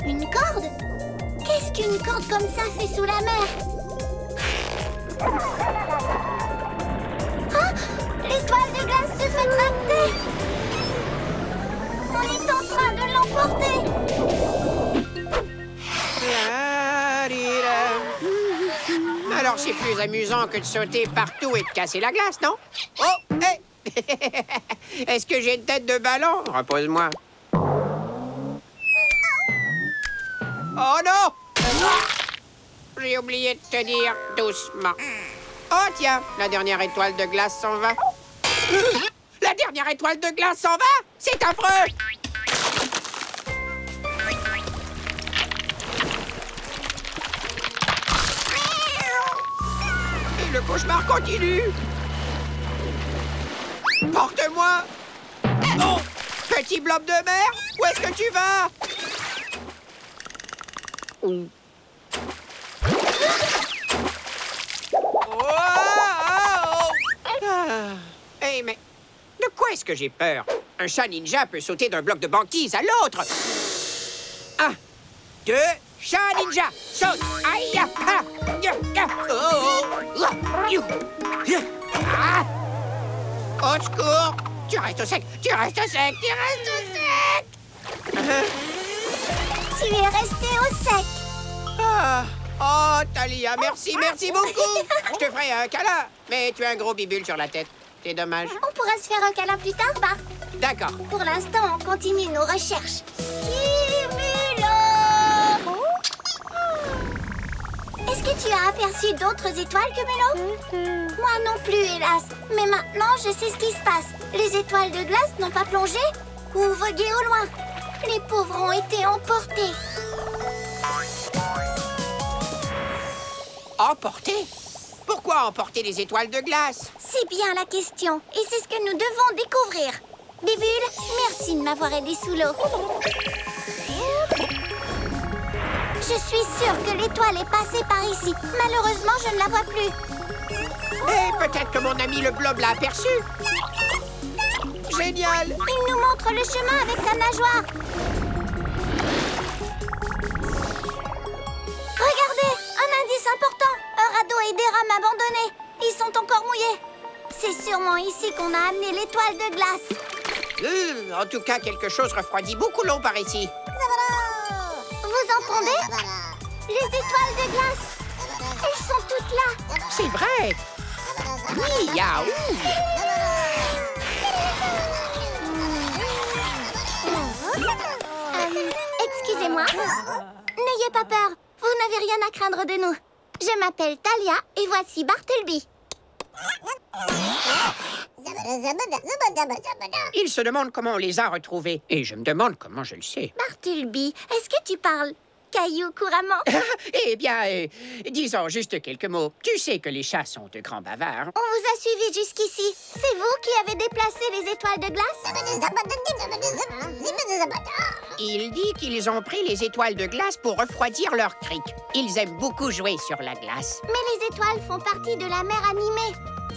Une corde? Qu'est-ce qu'une corde comme ça fait sous la mer? Ah! L'étoile de glace se fait tracter. On est en train de l'emporter. Alors c'est plus amusant que de sauter partout et de casser la glace, non? Oh, hé! Est-ce que j'ai une tête de ballon? Repose-moi. Oh non! J'ai oublié de te dire doucement. Oh tiens, la dernière étoile de glace s'en va. La dernière étoile de glace s'en va? C'est affreux! Et le cauchemar continue. Porte-moi! Oh! Petit blob de mer, où est-ce que tu vas? Hey, mais de quoi est-ce que j'ai peur? Un chat ninja peut sauter d'un bloc de banquise à l'autre. 1, 2, chat ninja, saute! Aïe! Ah! Ah! Au secours! Tu restes au sec! Tu restes au sec! Tu restes au sec! Tu es resté au sec. Ah. Oh, Talia, merci, merci beaucoup! Je te ferai un câlin, mais tu as un gros bibule sur la tête. C'est dommage. On pourra se faire un câlin plus tard, Bart. D'accord. Pour l'instant, on continue nos recherches. Cumulo! Est-ce que tu as aperçu d'autres étoiles, Cumulo? Moi non plus, hélas. Mais maintenant, je sais ce qui se passe. Les étoiles de glace n'ont pas plongé ou vogué au loin. Les pauvres ont été emportés. Emporter? Pourquoi emporter les étoiles de glace? C'est bien la question. Et c'est ce que nous devons découvrir. Bibule, merci de m'avoir aidé sous l'eau. Je suis sûre que l'étoile est passée par ici. Malheureusement, je ne la vois plus. Et peut-être que mon ami le blob l'a aperçu. Génial! Il nous montre le chemin avec sa nageoire. Regardez, un indice important. Un radeau et des rames abandonnés. Ils sont encore mouillés. C'est sûrement ici qu'on a amené l'étoile de glace. En tout cas, quelque chose refroidit beaucoup l'eau par ici. Vous entendez? Les étoiles de glace. Elles sont toutes là. C'est vrai. Miaou! Excusez-moi. suivez-moi. N'ayez pas peur, vous n'avez rien à craindre de nous. Je m'appelle Talia et voici Bartleby. Il se demande comment on les a retrouvés. Et je me demande comment je le sais. Bartleby, est-ce que tu parles caillou couramment? Eh bien, disons juste quelques mots. Tu sais que les chats sont de grands bavards. On vous a suivi jusqu'ici. C'est vous qui avez déplacé les étoiles de glace? Il dit qu'ils ont pris les étoiles de glace pour refroidir leur cric. Ils aiment beaucoup jouer sur la glace. Mais les étoiles font partie de la mer animée.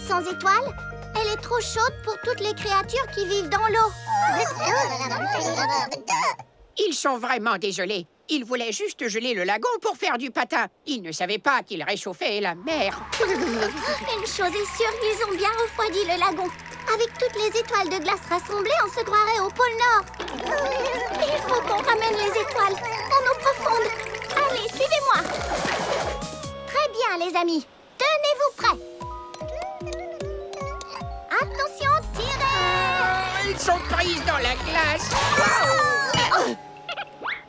Sans étoiles, elle est trop chaude pour toutes les créatures qui vivent dans l'eau. Ils sont vraiment désolés. Ils voulaient juste geler le lagon pour faire du patin. Ils ne savaient pas qu'ils réchauffaient la mer. Une chose est sûre, ils ont bien refroidi le lagon. Avec toutes les étoiles de glace rassemblées, on se croirait au pôle Nord. Il faut qu'on ramène les étoiles en eau profonde. Allez, suivez-moi. Très bien, les amis. Tenez-vous prêts. Attention, tirez! Ils sont pris dans la glace.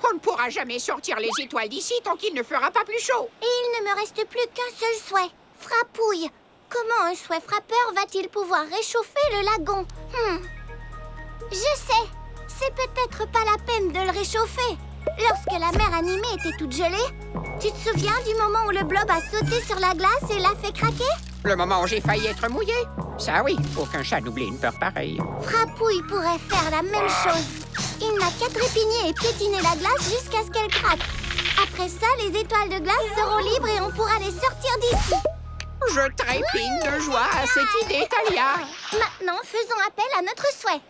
On ne pourra jamais sortir les étoiles d'ici tant qu'il ne fera pas plus chaud. Et il ne me reste plus qu'un seul souhait. Frapouille. Comment un souhait frappeur va-t-il pouvoir réchauffer le lagon? Je sais. C'est peut-être pas la peine de le réchauffer. Lorsque la mer animée était toute gelée, tu te souviens du moment où le blob a sauté sur la glace et l'a fait craquer? Le moment où j'ai failli être mouillé? Ça oui, aucun chat n'oublie une peur pareille. Frapouille pourrait faire la même chose. Il n'a qu'à trépigner et piétiner la glace jusqu'à ce qu'elle craque. Après ça, les étoiles de glace seront libres et on pourra les sortir d'ici. Je trépigne de joie à cette idée, Talia. Maintenant, faisons appel à notre souhait.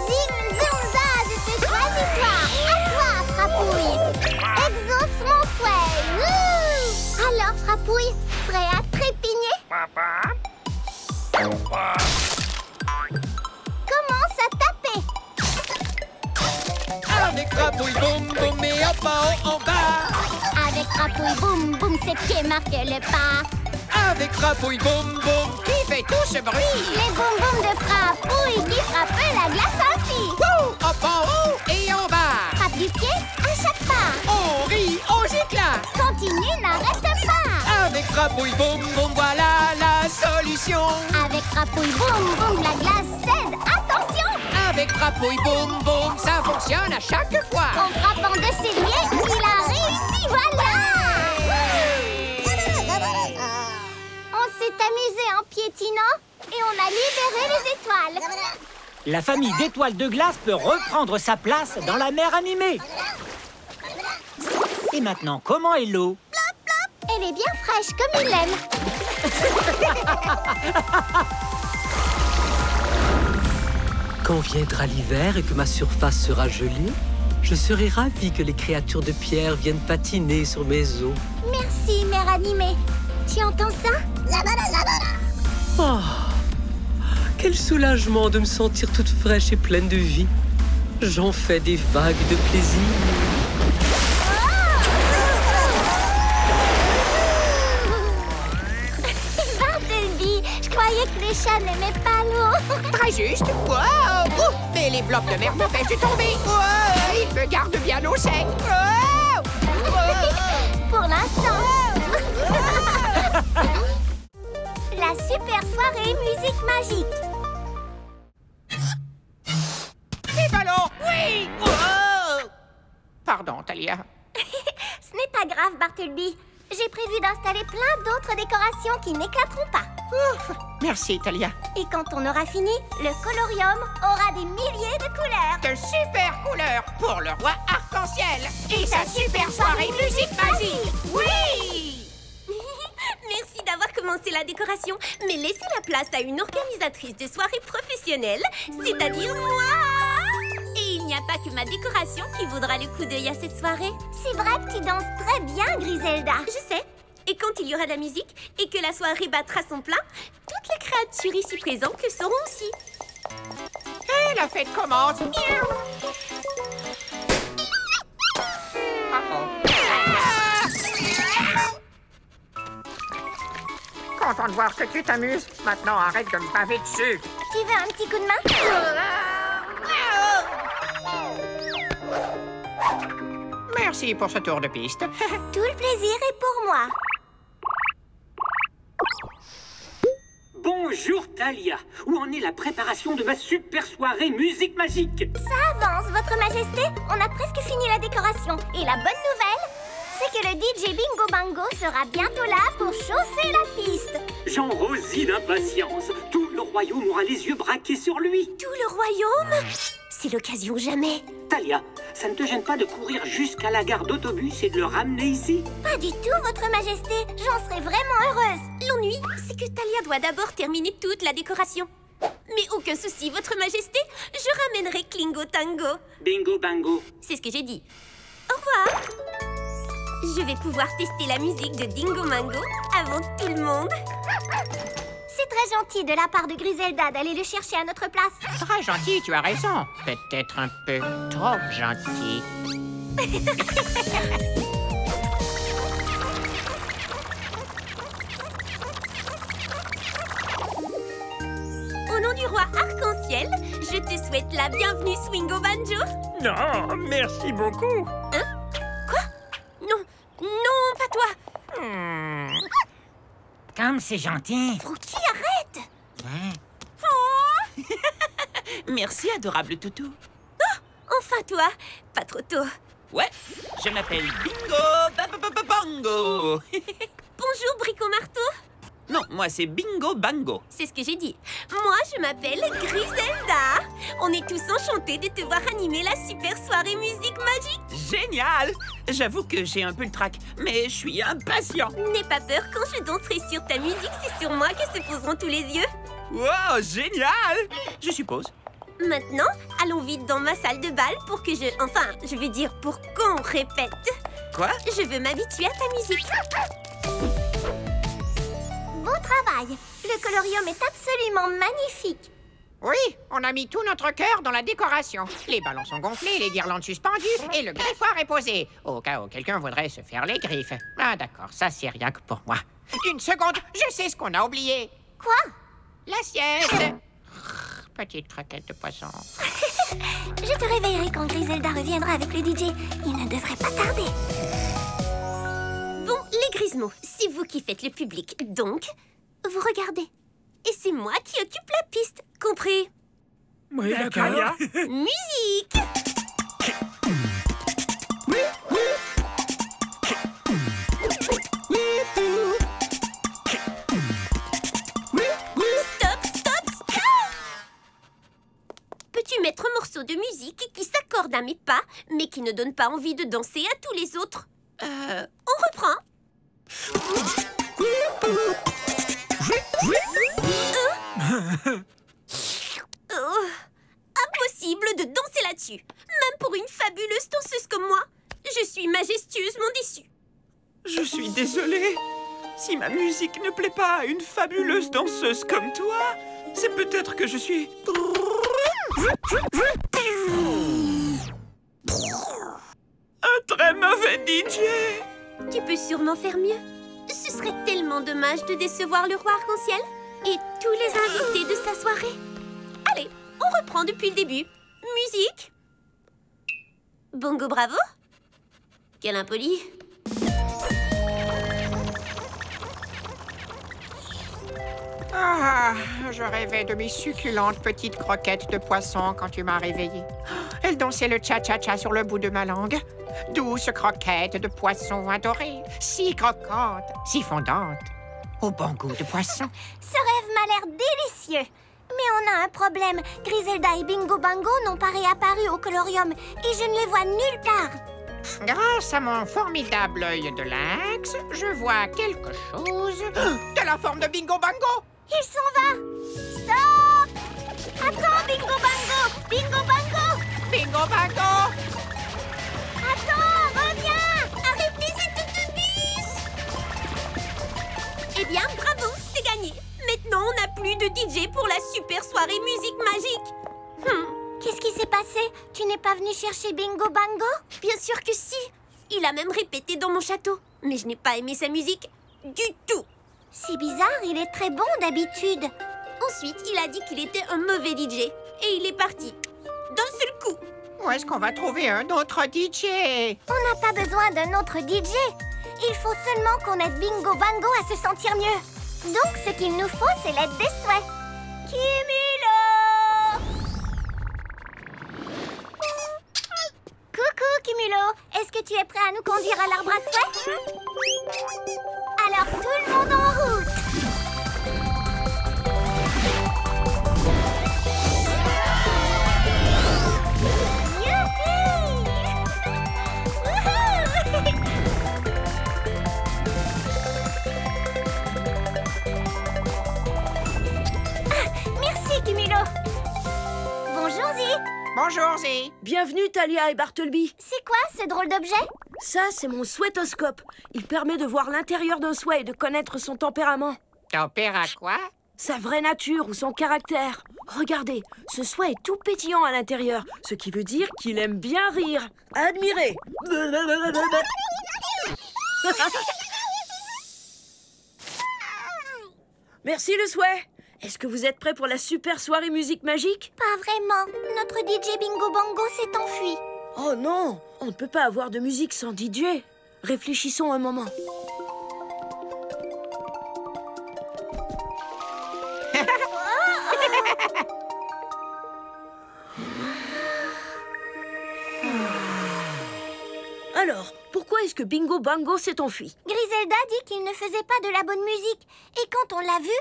Zim, zoom, zaz, c'est choisis-toi. À toi, Frapouille. Exauce mon souhait. Wouh! Alors, Frapouille, prêt à trépigner? Commence à taper. Avec Frapouille, boum, boum, et hop, en bas. Avec Frapouille, boum, boum, ses pieds marquent le pas. Avec Frapouille, boum, boum, qui fait tout ce bruit. Les boum boum de Frapouille qui frappent la glace ainsi. Hop en haut et en bas. Frappe du pied à chaque pas. On rit aux éclats. Continue, n'arrête pas. Avec Frapouille, boum, boum, voilà la solution. Avec Frapouille, boum, boum, la glace cède. Attention. Avec Frapouille, boum, boum, ça fonctionne à chaque fois. En frappant de ses pieds, il a réussi, voilà. On s'est amusé en piétinant et on a libéré les étoiles. La famille d'étoiles de glace peut reprendre sa place dans la mer animée. Et maintenant, comment est l'eau? Elle est bien fraîche, comme il l'aime. Quand viendra l'hiver et que ma surface sera gelée, je serai ravie que les créatures de pierre viennent patiner sur mes eaux. Merci, mère animée. Tu entends ça? Oh, quel soulagement de me sentir toute fraîche et pleine de vie. J'en fais des vagues de plaisir. Bartleby, je croyais que les chats n'aimaient pas l'eau. Très juste. Wow. Mais les blocs de mer m'empêchent de tomber. Wow. Ils me gardent bien au sec. Wow. Pour l'instant. La super soirée musique magique. Les ballons, oui. Wow. Pardon, Talia. Ce n'est pas grave, Bartleby. J'ai prévu d'installer plein d'autres décorations qui n'éclateront pas. Ouf. Merci, Talia. Et quand on aura fini, le colorium aura des milliers de couleurs. De super couleurs pour le roi arc-en-ciel. Et sa super soirée musique magique. Oui. Merci d'avoir commencé la décoration, mais laissez la place à une organisatrice de soirée professionnelle, c'est-à-dire moi. Et il n'y a pas que ma décoration qui vaudra le coup d'œil à cette soirée. C'est vrai que tu danses très bien, Griselda. Je sais. Et quand il y aura de la musique et que la soirée battra son plein, toutes les créatures ici présentes le sauront aussi. Et la fête commence. Content de voir que tu t'amuses. Maintenant, arrête de me baver dessus. Tu veux un petit coup de main? Merci pour ce tour de piste. Tout le plaisir est pour moi. Bonjour Thalia. Où en est la préparation de ma super soirée musique magique? Ça avance, Votre Majesté. On a presque fini la décoration. Et la bonne nouvelle, c'est que le DJ Bingo Bango sera bientôt là pour chauffer la piste. J'en rosis d'impatience. Tout le royaume aura les yeux braqués sur lui. Tout le royaume? C'est l'occasion jamais. Thalia, ça ne te gêne pas de courir jusqu'à la gare d'autobus et de le ramener ici? Pas du tout, Votre Majesté. J'en serais vraiment heureuse. L'ennui, c'est que Thalia doit d'abord terminer toute la décoration. Mais aucun souci, Votre Majesté, je ramènerai Klingo Tango. Bingo Bango. C'est ce que j'ai dit. Au revoir. Je vais pouvoir tester la musique de Dingo Mango avant tout le monde. C'est très gentil de la part de Griselda d'aller le chercher à notre place. Très gentil, tu as raison. Peut-être un peu trop gentil. Au nom du roi Arc-en-Ciel, je te souhaite la bienvenue, Swingo Banjo. Non, merci beaucoup. Hein? Quoi? Non, non, pas toi. Comme c'est gentil. Frookie, arrête. Hein? Merci, adorable toutou. Oh, enfin toi, pas trop tôt. Ouais, je m'appelle Bingo Bango. Bonjour, Bricot Marteau. Non, moi c'est Bingo Bango. C'est ce que j'ai dit. Moi, je m'appelle Griselda. On est tous enchantés de te voir animer la super soirée musique magique. Génial! J'avoue que j'ai un peu le trac, mais je suis impatient. N'aie pas peur, quand je danserai sur ta musique, c'est sur moi que se poseront tous les yeux. Wow, génial! Je suppose. Maintenant, allons vite dans ma salle de bal pour que je... Enfin, je veux dire pour qu'on répète. Quoi? Je veux m'habituer à ta musique. Beau travail. Le colorium est absolument magnifique. Oui, on a mis tout notre cœur dans la décoration. Les ballons sont gonflés, les guirlandes suspendues et le griffoir est posé. Au cas où quelqu'un voudrait se faire les griffes. Ah d'accord, ça c'est rien que pour moi. Une seconde, je sais ce qu'on a oublié. Quoi? L'assiette. Petite croquette de poisson. Je te réveillerai quand Griselda reviendra avec le DJ. Il ne devrait pas tarder. Bon, les Grismos, c'est vous qui faites le public, donc vous regardez. Et c'est moi qui occupe la piste, compris? Oui, d'accord. Musique! Peux-tu mettre un morceau de musique qui s'accorde à mes pas, mais qui ne donne pas envie de danser à tous les autres? On reprend. Impossible de danser là-dessus. Même pour une fabuleuse danseuse comme moi. Je suis majestueusement déçue. Je suis désolée. Si ma musique ne plaît pas à une fabuleuse danseuse comme toi, c'est peut-être que je suis... un très mauvais DJ. Tu peux sûrement faire mieux. Ce serait tellement dommage de décevoir le roi Arc-en-Ciel et tous les invités de sa soirée. Allez, on reprend depuis le début. Musique. Bongo bravo. Quel impoli. Ah, je rêvais de mes succulentes petites croquettes de poisson quand tu m'as réveillée. Elles dansaient le cha-cha-cha sur le bout de ma langue. Douces croquettes de poisson adorées, si croquantes, si fondantes, au bon goût de poisson. Ce rêve m'a l'air délicieux. Mais on a un problème. Griselda et Bingo Bango n'ont pas réapparu au colorium et je ne les vois nulle part. Grâce à mon formidable œil de lynx, je vois quelque chose de la forme de Bingo Bango. Il s'en va. Stop! Attends, Bingo Bango! Bingo Bango! Bingo Bango! Attends, reviens! Arrêtez cet autobus! Eh bien, bravo, c'est gagné. Maintenant, on n'a plus de DJ pour la super soirée musique magique. Qu'est-ce qui s'est passé? Tu n'es pas venu chercher Bingo Bango? Bien sûr que si. Il a même répété dans mon château. Mais je n'ai pas aimé sa musique du tout. C'est bizarre, il est très bon d'habitude. Ensuite, il a dit qu'il était un mauvais DJ. Et il est parti. D'un seul coup. Où est-ce qu'on va trouver un autre DJ? On n'a pas besoin d'un autre DJ. Il faut seulement qu'on aide Bingo Bango à se sentir mieux. Donc, ce qu'il nous faut, c'est l'aide des souhaits. Kimilo! Coucou, Kimilo. Est-ce que tu es prêt à nous conduire à l'arbre à souhaits? Alors, tout le monde en route! Merci, Kimilo. Bonjour, Zi. Bonjour, Zi. Bienvenue, Talia et Bartleby. C'est quoi, ce drôle d'objet? Ça, c'est mon souhaitoscope. Il permet de voir l'intérieur d'un souhait et de connaître son tempérament. Tempéra quoi? Sa vraie nature ou son caractère. Regardez, ce souhait est tout pétillant à l'intérieur, ce qui veut dire qu'il aime bien rire. Admirez. Merci le souhait. Est-ce que vous êtes prêts pour la super soirée musique magique? Pas vraiment. Notre DJ Bingo Bango s'est enfui. Oh non, on ne peut pas avoir de musique sans DJ. Réfléchissons un moment. Alors, pourquoi est-ce que Bingo Bango s'est enfui? Griselda dit qu'il ne faisait pas de la bonne musique. Et quand on l'a vu,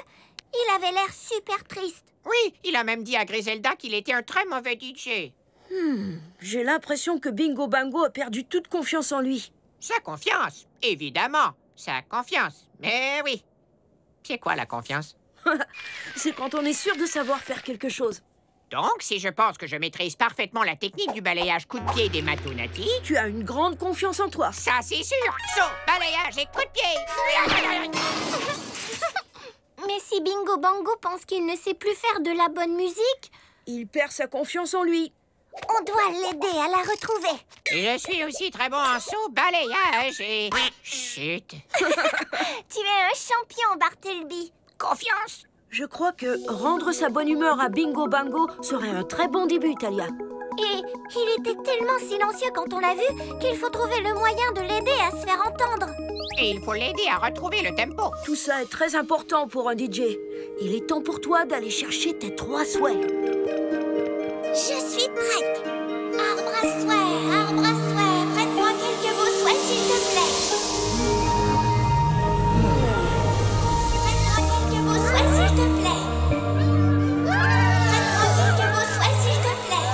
il avait l'air super triste. Oui, il a même dit à Griselda qu'il était un très mauvais DJ. J'ai l'impression que Bingo Bango a perdu toute confiance en lui. Sa confiance, évidemment. Sa confiance. Mais oui. C'est quoi la confiance? C'est quand on est sûr de savoir faire quelque chose. Donc, si je pense que je maîtrise parfaitement la technique du balayage coup de pied des Matunati... Tu as une grande confiance en toi. Ça, c'est sûr. Saut, balayage et coup de pied. Mais si Bingo Bango pense qu'il ne sait plus faire de la bonne musique... Il perd sa confiance en lui. On doit l'aider à la retrouver. Je suis aussi très bon en saut, balayage et... Chut. Tu es un champion, Bartleby. Confiance. Je crois que rendre sa bonne humeur à Bingo Bango serait un très bon début, Talia. Et il était tellement silencieux quand on l'a vu qu'il faut trouver le moyen de l'aider à se faire entendre. Et il faut l'aider à retrouver le tempo. Tout ça est très important pour un DJ. Il est temps pour toi d'aller chercher tes 3 souhaits. Je suis prête. Arbre à souhait, faites-moi quelques beaux souhaits, s'il te plaît. Faites-moi quelques beaux souhaits, s'il te plaît. Faites-moi quelques beaux souhaits, s'il te plaît.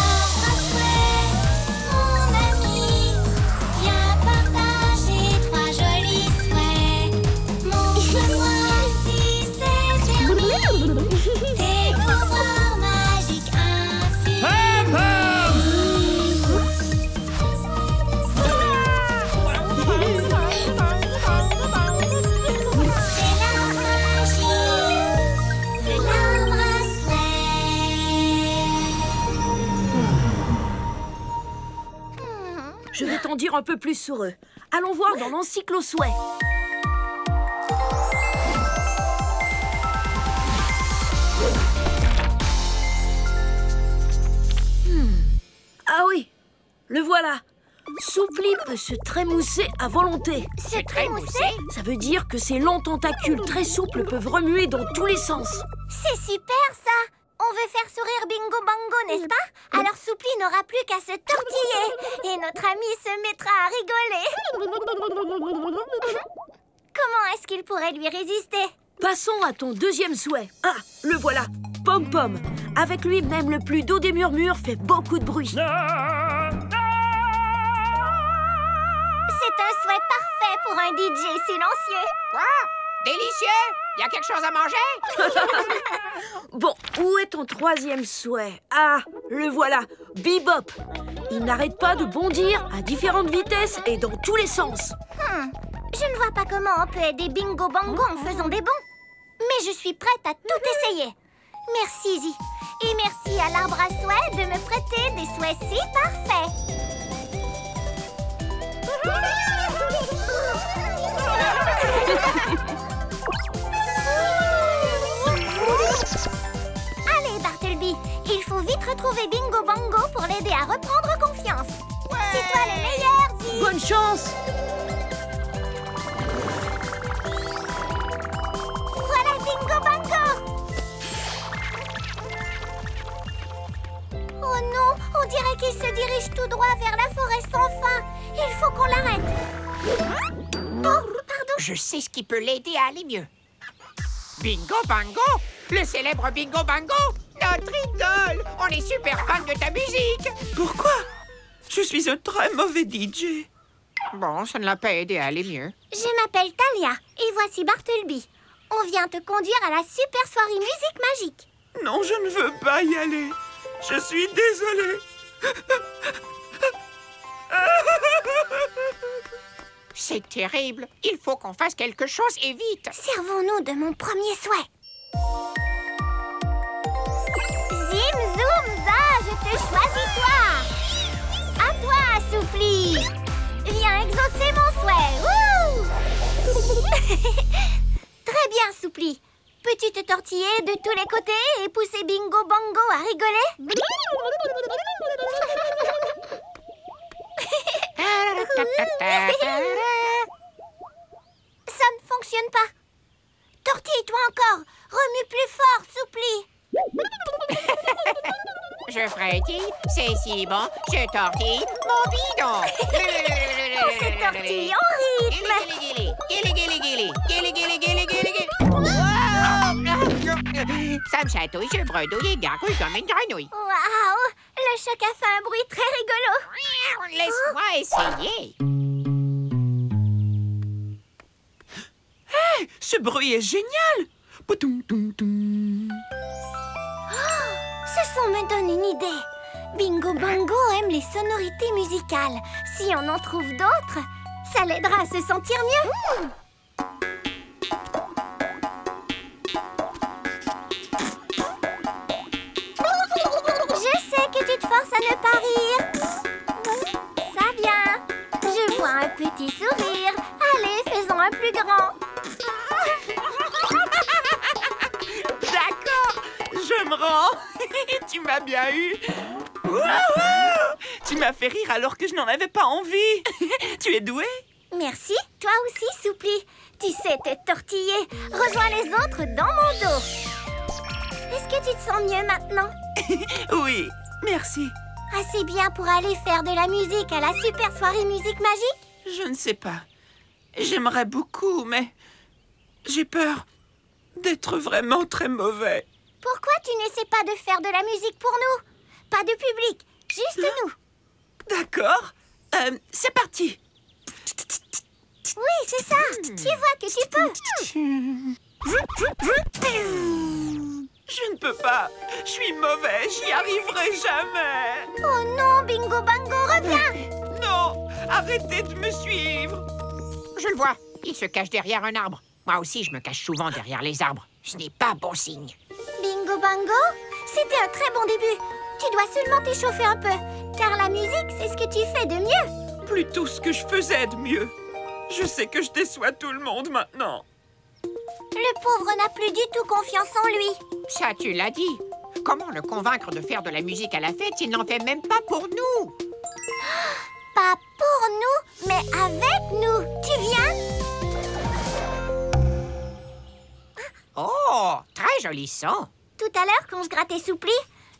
Arbre à souhait, mon ami, viens partager 3 jolis souhaits. Montre-moi si c'est permis. Tes pouvoirs magiques infinis. C'est la magie de l'arbre à souhait. Je vais t'en dire un peu plus sur eux. Allons voir dans l'encyclo-souhait. Ah oui, le voilà. Soupli peut se trémousser à volonté. Se trémousser? Ça veut dire que ses longs tentacules très souples peuvent remuer dans tous les sens. C'est super, ça. On veut faire sourire Bingo Bango, n'est-ce pas? Alors Soupli n'aura plus qu'à se tortiller. Et notre ami se mettra à rigoler. Comment est-ce qu'il pourrait lui résister? Passons à ton deuxième souhait. Ah, le voilà. Pom Pom. Avec lui, même le plus doux des murmures fait beaucoup de bruit. C'est un souhait parfait pour un DJ silencieux. Quoi? Délicieux? Y a quelque chose à manger? Bon, où est ton troisième souhait? Ah, le voilà. Bebop. Il n'arrête pas de bondir à différentes vitesses et dans tous les sens. Je ne vois pas comment on peut aider Bingo Bango en faisant des bonds. Mais je suis prête à tout essayer. Merci, Zi. Et merci à l'arbre à souhait de me prêter des souhaits si parfaits. Allez, Bartleby, il faut vite retrouver chance! Voilà Bingo Bango! Oh non, on dirait qu'il se dirige tout droit vers la forêt sans fin. Il faut qu'on l'arrête. Oh, pardon. Je sais ce qui peut l'aider à aller mieux. Bingo Bango, le célèbre Bingo Bango, notre idole. On est super fan de ta musique. Pourquoi? Je suis un très mauvais DJ. Bon, ça ne l'a pas aidé à aller mieux. Je m'appelle Talia et voici Bartleby. On vient te conduire à la super soirée musique magique. Non, je ne veux pas y aller. Je suis désolée. C'est terrible. Il faut qu'on fasse quelque chose et vite. Servons-nous de mon premier souhait. Zim, zoom, za, je te choisis toi. À toi, Assoupli. Viens exaucer mon souhait. Wouh! Très bien, Assoupli. Peux-tu te tortiller de tous les côtés et pousser Bingo Bango à rigoler? Ça ne fonctionne pas. Tortille-toi encore. Remue plus fort, Soupli. Je frétille, c'est si bon, je tortille mon bidon. On se tortille en rythme. Ça me chatouille, je bredouille et gargouille comme une grenouille. Waouh! Le choc a fait un bruit très rigolo. Laisse-moi essayer. Hey, ce bruit est génial! Poutoum-toum-toum. Ce son me donne une idée. Bingo Bango aime les sonorités musicales. Si on en trouve d'autres, ça l'aidera à se sentir mieux. Je sais que tu te forces à ne pas rire. Ça vient. Je vois un petit sourire. Allez, faisons un plus grand. D'accord, je me rends. Tu m'as bien eu. Wouhou! Tu m'as fait rire alors que je n'en avais pas envie. Tu es doué? Merci, toi aussi, Soupli. Tu sais te tortiller. Rejoins les autres dans mon dos. Est-ce que tu te sens mieux maintenant? Oui, merci. Assez bien pour aller faire de la musique à la super soirée musique magique? Je ne sais pas. J'aimerais beaucoup, mais j'ai peur d'être vraiment très mauvais. Pourquoi tu n'essaies pas de faire de la musique pour nous? Pas de public, juste nous. D'accord, c'est parti. Oui, c'est ça. Tu vois que tu peux. Je ne peux pas. Je suis mauvais, j'y arriverai jamais. Oh non, Bingo Bango, reviens. Non, arrêtez de me suivre. Je le vois, il se cache derrière un arbre. Moi aussi, je me cache souvent derrière les arbres. Ce n'est pas bon signe. Bingo Bango, c'était un très bon début. Tu dois seulement t'échauffer un peu, car la musique, c'est ce que tu fais de mieux. Plutôt ce que je faisais de mieux. Je sais que je déçois tout le monde maintenant. Le pauvre n'a plus du tout confiance en lui. Ça, tu l'as dit. Comment le convaincre de faire de la musique à la fête s'il n'en fait même pas pour nous? Pas pour nous, mais avec nous. Tu viens? Oh, très joli son. Tout à l'heure, quand je grattais Soupli,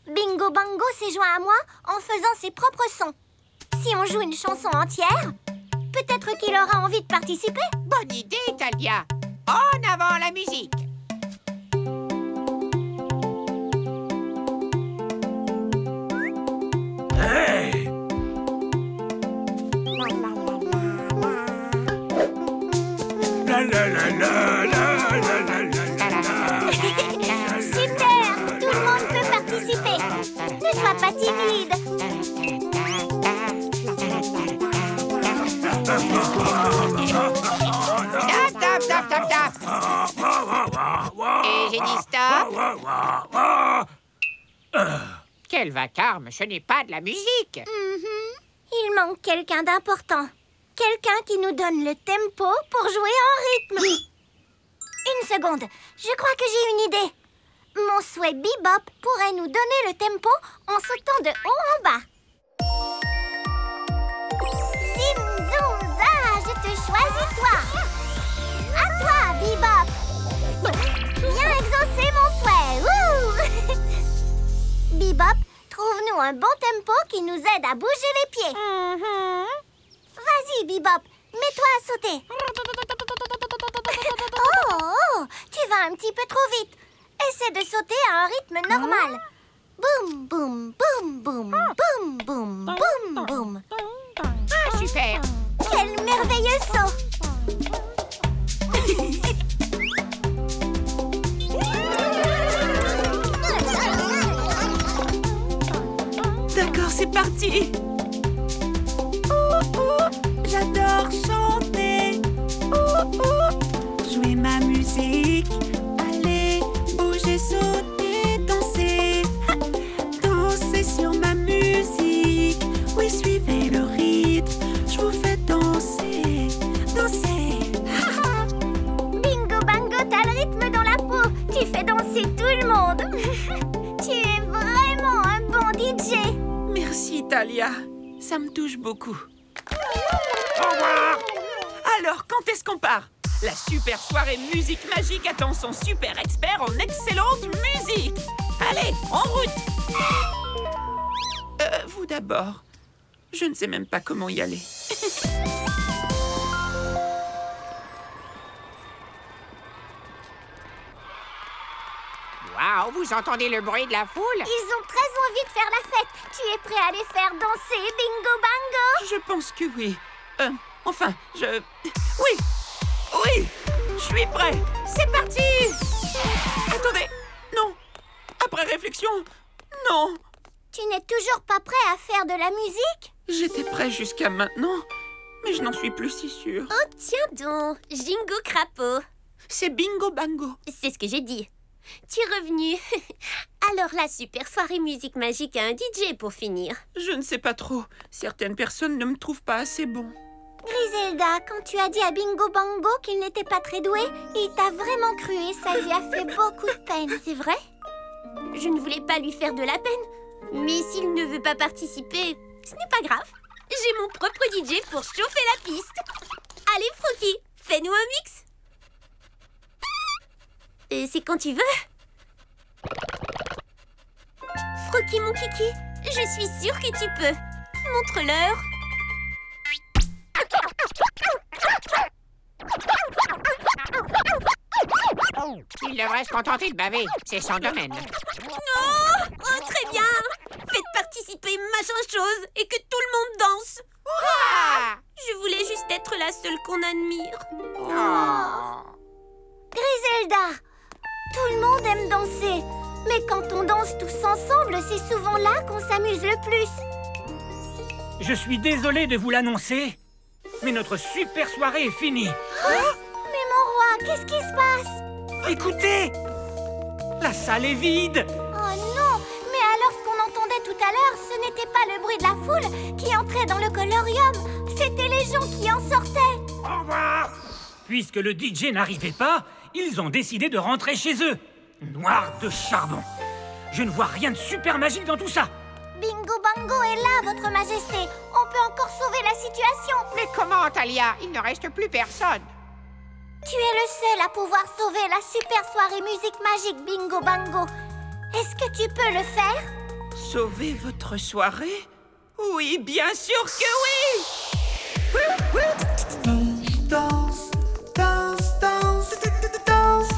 Bingo Bango s'est joint à moi en faisant ses propres sons. Si on joue une chanson entière, peut-être qu'il aura envie de participer. Bonne idée, Talia. En avant la musique. Hey! La la la la la la la la. Super! Tout le monde peut participer. Ne sois pas timide. Stop. Et j'ai dit stop. Quel vacarme, ce n'est pas de la musique. Il manque quelqu'un d'important. Quelqu'un qui nous donne le tempo pour jouer en rythme. Une seconde, je crois que j'ai une idée. Mon souhait Bebop pourrait nous donner le tempo en sautant de haut en bas. Zim, zoom, un bon tempo qui nous aide à bouger les pieds. Vas-y, Bebop, mets-toi à sauter. Oh, tu vas un petit peu trop vite. Essaie de sauter à un rythme normal. Boum, boum, boum, boum, boum, boum, boum, boum. Ah, super. Quel merveilleux saut. D'accord, c'est parti. J'adore chanter. Jouer ma musique. Aller, bouger, sauter, danser. Danser sur ma musique. Oui, suivez le rythme. Je vous fais danser, danser. Bingo Bango, t'as le rythme dans la peau. Tu fais danser tout le monde. Tu es vraiment un bon DJ. Merci, Talia. Ça me touche beaucoup. Au revoir. Alors, quand est-ce qu'on part? La super soirée musique magique attend son super expert en excellente musique. Allez, en route. Vous d'abord. Je ne sais même pas comment y aller. Waouh, vous entendez le bruit de la foule? Ils ont très envie de faire la fête. Tu es prêt à les faire danser, Bingo Bango? Je pense que oui. Enfin, Oui! Oui! Je suis prêt! C'est parti! Attendez! Non! Après réflexion, non! Tu n'es toujours pas prêt à faire de la musique? J'étais prêt jusqu'à maintenant, mais je n'en suis plus si sûr. Oh, tiens donc, Jingo Crapaud. C'est Bingo Bango. C'est ce que j'ai dit. Tu es revenu. Alors la super soirée musique magique a un DJ pour finir. Je ne sais pas trop. Certaines personnes ne me trouvent pas assez bon. Griselda, quand tu as dit à Bingo Bango qu'il n'était pas très doué, il t'a vraiment cru et ça lui a fait beaucoup de peine. C'est vrai? Je ne voulais pas lui faire de la peine. Mais s'il ne veut pas participer, ce n'est pas grave. J'ai mon propre DJ pour chauffer la piste. Allez, Froki, fais-nous un mix. C'est quand tu veux. Froki, mon kiki, je suis sûre que tu peux. Montre-leur. Il devrait se contenter de baver. C'est son domaine. Non! Oh, très bien! Faites participer machin chose et que tout le monde danse. Hurrah! Je voulais juste être la seule qu'on admire. Oh. Griselda, tout le monde aime danser. Mais quand on danse tous ensemble, c'est souvent là qu'on s'amuse le plus. Je suis désolé de vous l'annoncer, mais notre super soirée est finie. Oh, mais mon roi, qu'est-ce qui se passe? Écoutez! La salle est vide! Oh non! Mais alors ce qu'on entendait tout à l'heure, ce n'était pas le bruit de la foule qui entrait dans le colorium. C'était les gens qui en sortaient. Au revoir! Puisque le DJ n'arrivait pas, ils ont décidé de rentrer chez eux. Noir de charbon. Je ne vois rien de super magique dans tout ça. Bingo Bango est là, votre majesté. On peut encore sauver la situation. Mais comment, Talia? Il ne reste plus personne. Tu es le seul à pouvoir sauver la super soirée musique magique, Bingo Bango. Est-ce que tu peux le faire? Sauver votre soirée? Oui, bien sûr que oui! Danse, danse, danse, danse, danse,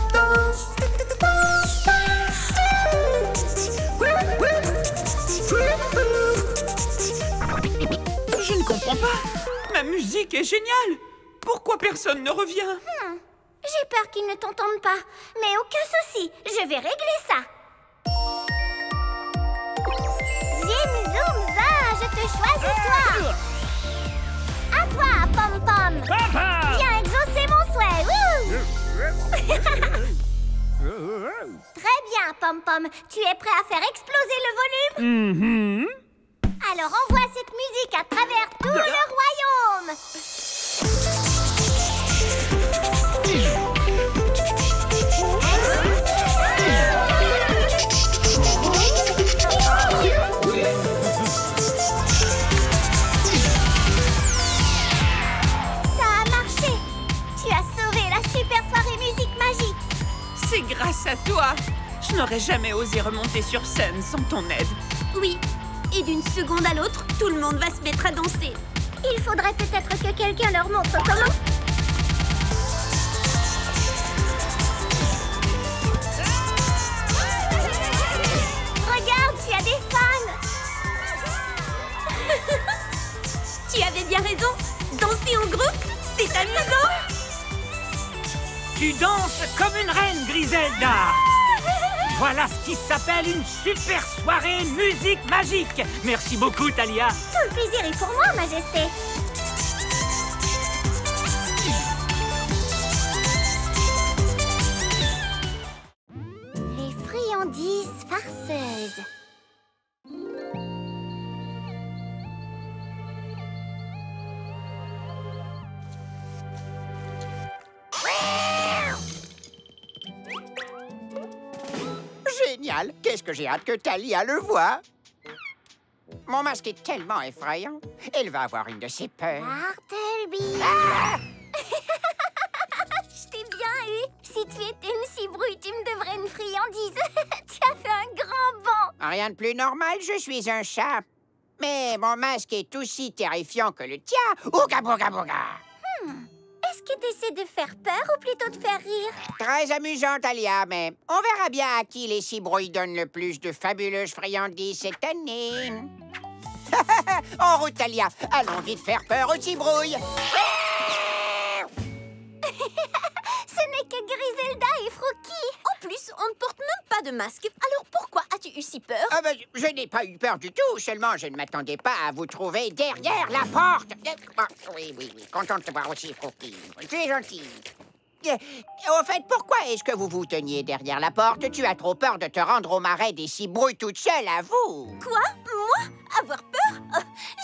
Je ne comprends pas. Ma musique est géniale. Pourquoi personne ne revient? J'ai peur qu'ils ne t'entendent pas. Mais aucun souci, je vais régler ça. Zim, zoom, za, je te choisis toi. À toi, Pom Pom. Viens exaucer mon souhait. Très bien, Pom Pom. Tu es prêt à faire exploser le volume? Alors envoie cette musique à travers tout le royaume. Ça a marché. Tu as sauvé la super soirée musique magique. C'est grâce à toi. Je n'aurais jamais osé remonter sur scène sans ton aide. Oui, Et d'une seconde à l'autre, tout le monde va se mettre à danser. Il faudrait peut-être que quelqu'un leur montre comment. Regarde, il y a des fans. Tu avais bien raison. Danser en groupe, c'est amusant. Tu danses comme une reine, Griselda. Voilà ce qui s'appelle une super soirée musique magique. Merci beaucoup, Thalia. Tout le plaisir est pour moi, Majesté. Les friandises farceuses. Génial! Qu'est-ce que j'ai hâte que Thalia le voie! Mon masque est tellement effrayant. Elle va avoir une de ses peurs. Bartleby! Ah! Je t'ai bien eu. Si tu étais une cibrouille, tu me devrais une friandise. Tu as fait un grand bond. Rien de plus normal, je suis un chat. Mais mon masque est aussi terrifiant que le tien. Ouga bouga bouga! Est-ce que tu essaies de faire peur ou plutôt de faire rire? Très amusant, Thalia, mais on verra bien à qui les cibrouilles donnent le plus de fabuleuses friandises cette année. En route, Thalia. Allons vite faire peur aux cibrouilles. Ce n'est que Griselda et Frookie. En plus, on ne porte même pas de masque. Alors pourquoi as-tu eu si peur? Ah ben, je n'ai pas eu peur du tout. Seulement, je ne m'attendais pas à vous trouver derrière la porte. Ah, oui, content de te voir aussi, Frookie. Tu es gentil. Au fait, pourquoi est-ce que vous vous teniez derrière la porte? Tu as trop peur de te rendre au marais des cibrouilles toute seule, à vous. Quoi? Moi? Avoir peur? Oh,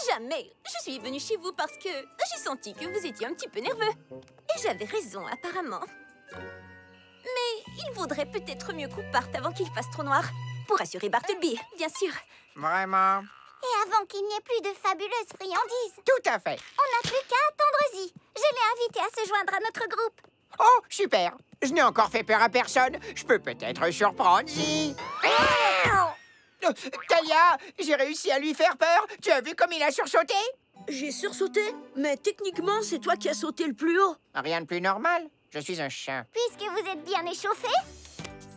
jamais. Je suis venue chez vous parce que j'ai senti que vous étiez un petit peu nerveux. Et j'avais raison, apparemment. Mais il vaudrait peut-être mieux qu'on parte avant qu'il fasse trop noir. Pour assurer Bartleby, bien sûr. Vraiment? Et avant qu'il n'y ait plus de fabuleuses friandises. Tout à fait. On n'a plus qu'à attendre Zi. Je l'ai invité à se joindre à notre groupe. Oh, super. Je n'ai encore fait peur à personne. Je peux peut-être surprendre Zi. Thalia, j'ai réussi à lui faire peur. Tu as vu comme il a sursauté? J'ai sursauté, mais techniquement, c'est toi qui as sauté le plus haut. Rien de plus normal. Je suis un chat. Puisque vous êtes bien échauffés,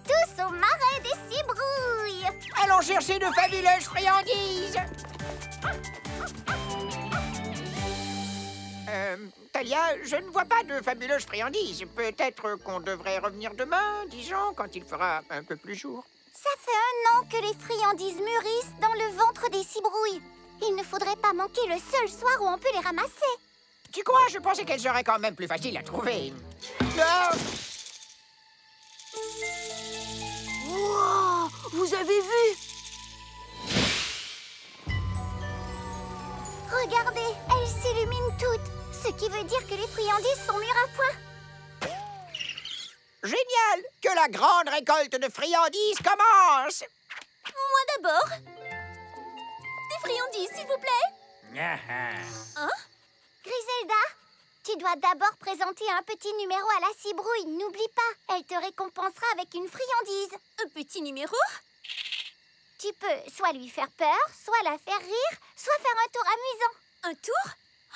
tous au marais des cibrouilles. Allons chercher de fabuleuses friandises. Thalia, je ne vois pas de fabuleuses friandises. Peut-être qu'on devrait revenir demain, disons, quand il fera un peu plus jour. Ça fait 1 an que les friandises mûrissent dans le ventre des cibrouilles. Il ne faudrait pas manquer le seul soir où on peut les ramasser. Tu crois? Je pensais qu'elles seraient quand même plus faciles à trouver. Non! Wow, vous avez vu? Regardez, elles s'illuminent toutes. Ce qui veut dire que les friandises sont mûres à point. Génial! Que la grande récolte de friandises commence! Moi d'abord. Des friandises, s'il vous plaît. Hein? Griselda, tu dois d'abord présenter un petit numéro à la cibrouille. N'oublie pas, elle te récompensera avec une friandise. Un petit numéro? Tu peux soit lui faire peur, soit la faire rire, soit faire un tour amusant. Un tour?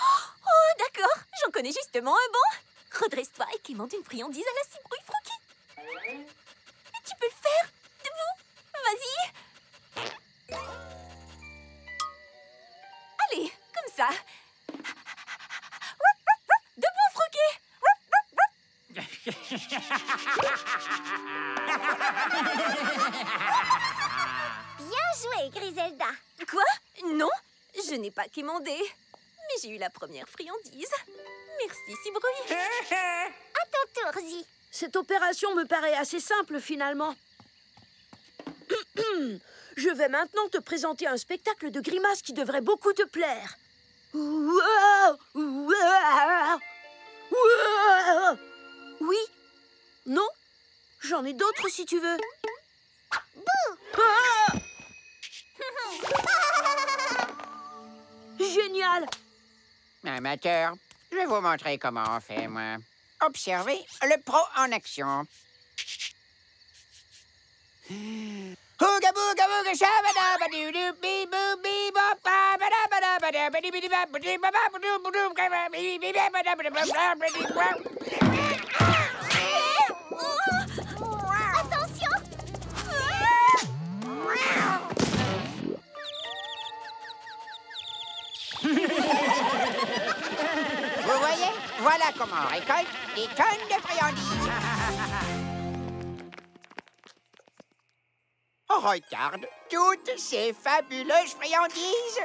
Oh, d'accord. J'en connais justement un bon. Redresse-toi et quémande une friandise à la cibrouille, Frookie. Tu peux le faire, debout. Vas-y. Allez, comme ça. Debout, Frookie. Bien joué, Griselda. Quoi? Non, je n'ai pas quémandé. Mais j'ai eu la première friandise. Merci, cibrouille. À ton tour, Zi. Cette opération me paraît assez simple, finalement. Je vais maintenant te présenter un spectacle de grimaces qui devrait beaucoup te plaire. Oui? Non? J'en ai d'autres si tu veux. Génial! Amateur, je vais vous montrer comment on fait, moi. Observez le pro en action. Ooga booga booga shabada badoo doo bee boo bee bop ba ba da ba da ba da ba dee bee ba ba dee ba ba ba doo ba doo ba ba bee bee ba da ba da ba da ba dee ba. Attention! Vous voyez? Voilà comment on récolte des tonnes de friandises. Oh, regarde toutes ces fabuleuses friandises.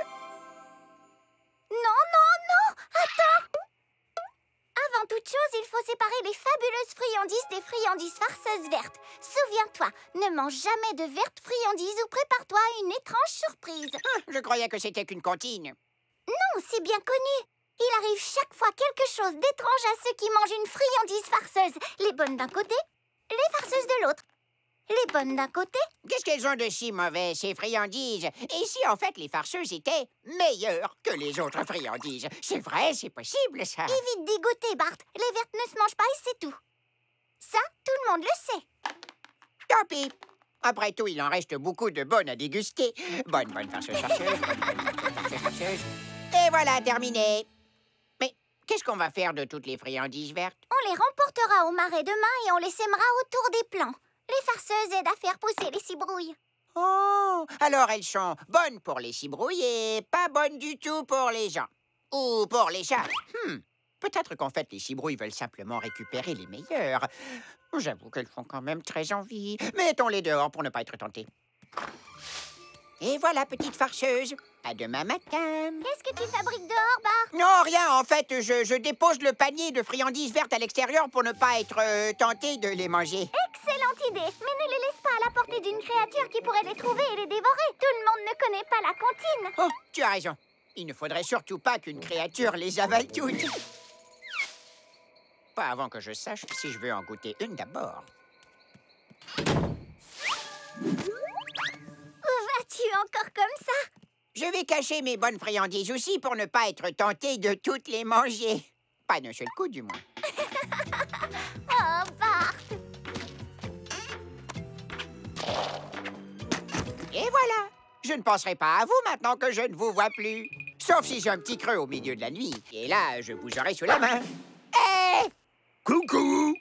Non, non, non! Attends! Avant toute chose, il faut séparer les fabuleuses friandises des friandises farceuses vertes. Souviens-toi, ne mange jamais de vertes friandises ou prépare-toi à une étrange surprise. Je croyais que c'était qu'une comptine. Non, c'est bien connu. Il arrive chaque fois quelque chose d'étrange à ceux qui mangent une friandise farceuse. Les bonnes d'un côté, les farceuses de l'autre. Les bonnes d'un côté. Qu'est-ce qu'elles ont de si mauvais, ces friandises? Et si, en fait, les farceuses étaient meilleures que les autres friandises? C'est vrai, c'est possible, ça. Évite d'y goûter, Bart. Les vertes ne se mangent pas et c'est tout. Ça, tout le monde le sait. Tant pis. Après tout, il en reste beaucoup de bonnes à déguster. Bonne farceuse, farceuse. Farceuse. Et voilà, terminé. Mais qu'est-ce qu'on va faire de toutes les friandises vertes? On les remportera au marais demain et on les sèmera autour des plants. Les farceuses aident à faire pousser les cibrouilles. Oh, alors elles sont bonnes pour les cibrouilles et pas bonnes du tout pour les gens. Ou pour les chats. Peut-être qu'en fait, les cibrouilles veulent simplement récupérer les meilleurs. J'avoue qu'elles font quand même très envie. Mettons-les dehors pour ne pas être tentés. Et voilà, petite farceuse. À demain matin. Qu'est-ce que tu fabriques dehors, Bart? Non, rien. En fait, je dépose le panier de friandises vertes à l'extérieur pour ne pas être tenté de les manger. Excellente idée. Mais ne les laisse pas à la portée d'une créature qui pourrait les trouver et les dévorer. Tout le monde ne connaît pas la comptine. Oh, tu as raison. Il ne faudrait surtout pas qu'une créature les avale toutes. Pas avant que je sache si je veux en goûter une d'abord. Où vas-tu encore comme ça? Je vais cacher mes bonnes friandises aussi pour ne pas être tenté de toutes les manger. Pas d'un seul coup, du moins. Oh, Bart! Et voilà! Je ne penserai pas à vous maintenant que je ne vous vois plus. Sauf si j'ai un petit creux au milieu de la nuit. Et là, je vous aurai sous la main. Hé! Coucou!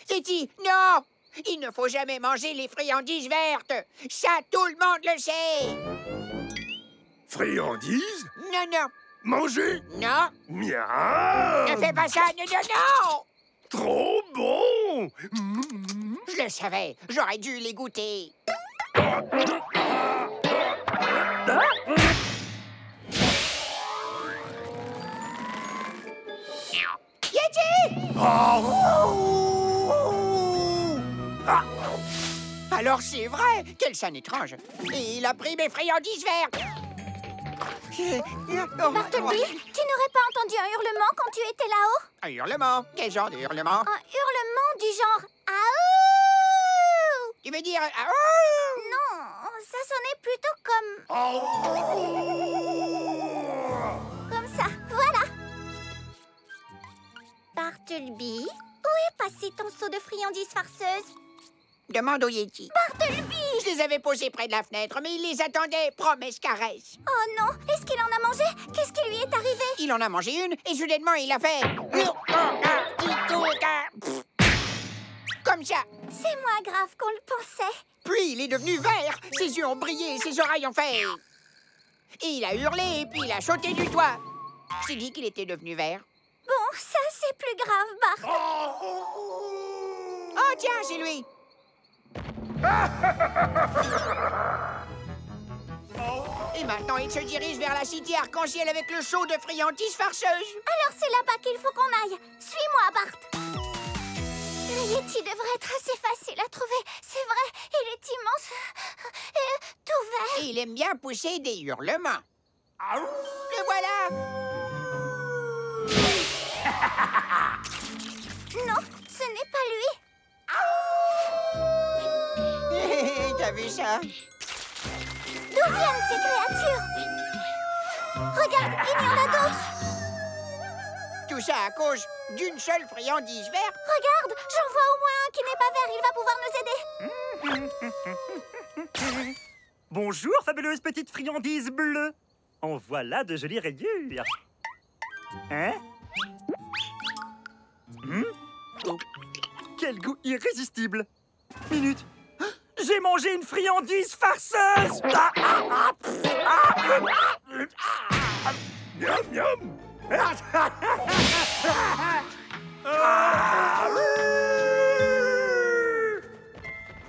Titi, non! Il ne faut jamais manger les friandises vertes. Ça, tout le monde le sait. Friandises? Non, non. Manger? Non. Miaou! Ne fais pas ça, non, non, non! Trop bon! Je le savais. J'aurais dû les goûter. Yeti! Alors c'est vrai! Quelle scène étrange! Et il a pris mes friandises vertes! Bartleby, tu n'aurais pas entendu un hurlement quand tu étais là-haut? Un hurlement? Quel genre de hurlement? Un hurlement du genre « Aouh !» Tu veux dire « Aouh !» Non, ça sonnait plutôt comme ça, voilà. Bartleby, où est passé ton seau de friandises farceuses? Demande au Yeti. Bartleby! Je les avais posés près de la fenêtre, mais il les attendait, promesse caresse. Oh non, est-ce qu'il en a mangé? Qu'est-ce qui lui est arrivé? Il en a mangé une, et soudainement, il a fait... Comme ça. C'est moins grave qu'on le pensait. Puis, il est devenu vert. Ses yeux ont brillé, ses oreilles ont fait... Et il a hurlé, et puis il a sauté du toit. Je t'ai dit qu'il était devenu vert. Bon, ça, c'est plus grave, Bart. Oh, tiens, c'est lui. Et maintenant, il se dirige vers la cité arc-en-ciel avec le seau de friandises farceuses. Alors, c'est là-bas qu'il faut qu'on aille. Suis-moi, Bart. Le Yeti devrait être assez facile à trouver. C'est vrai, il est immense et tout vert. Et il aime bien pousser des hurlements. Le voilà. Non, ce n'est pas lui. T'as vu ça? D'où viennent ces créatures? Regarde, il y en a d'autres. Tout ça à cause d'une seule friandise verte. Regarde, j'en vois au moins un qui n'est pas vert. Il va pouvoir nous aider. Bonjour, fabuleuse petite friandise bleue. En voilà de jolies rayures. Hein? Oh, quel goût irrésistible. Minute. J'ai mangé une friandise farceuse. Miam, miam.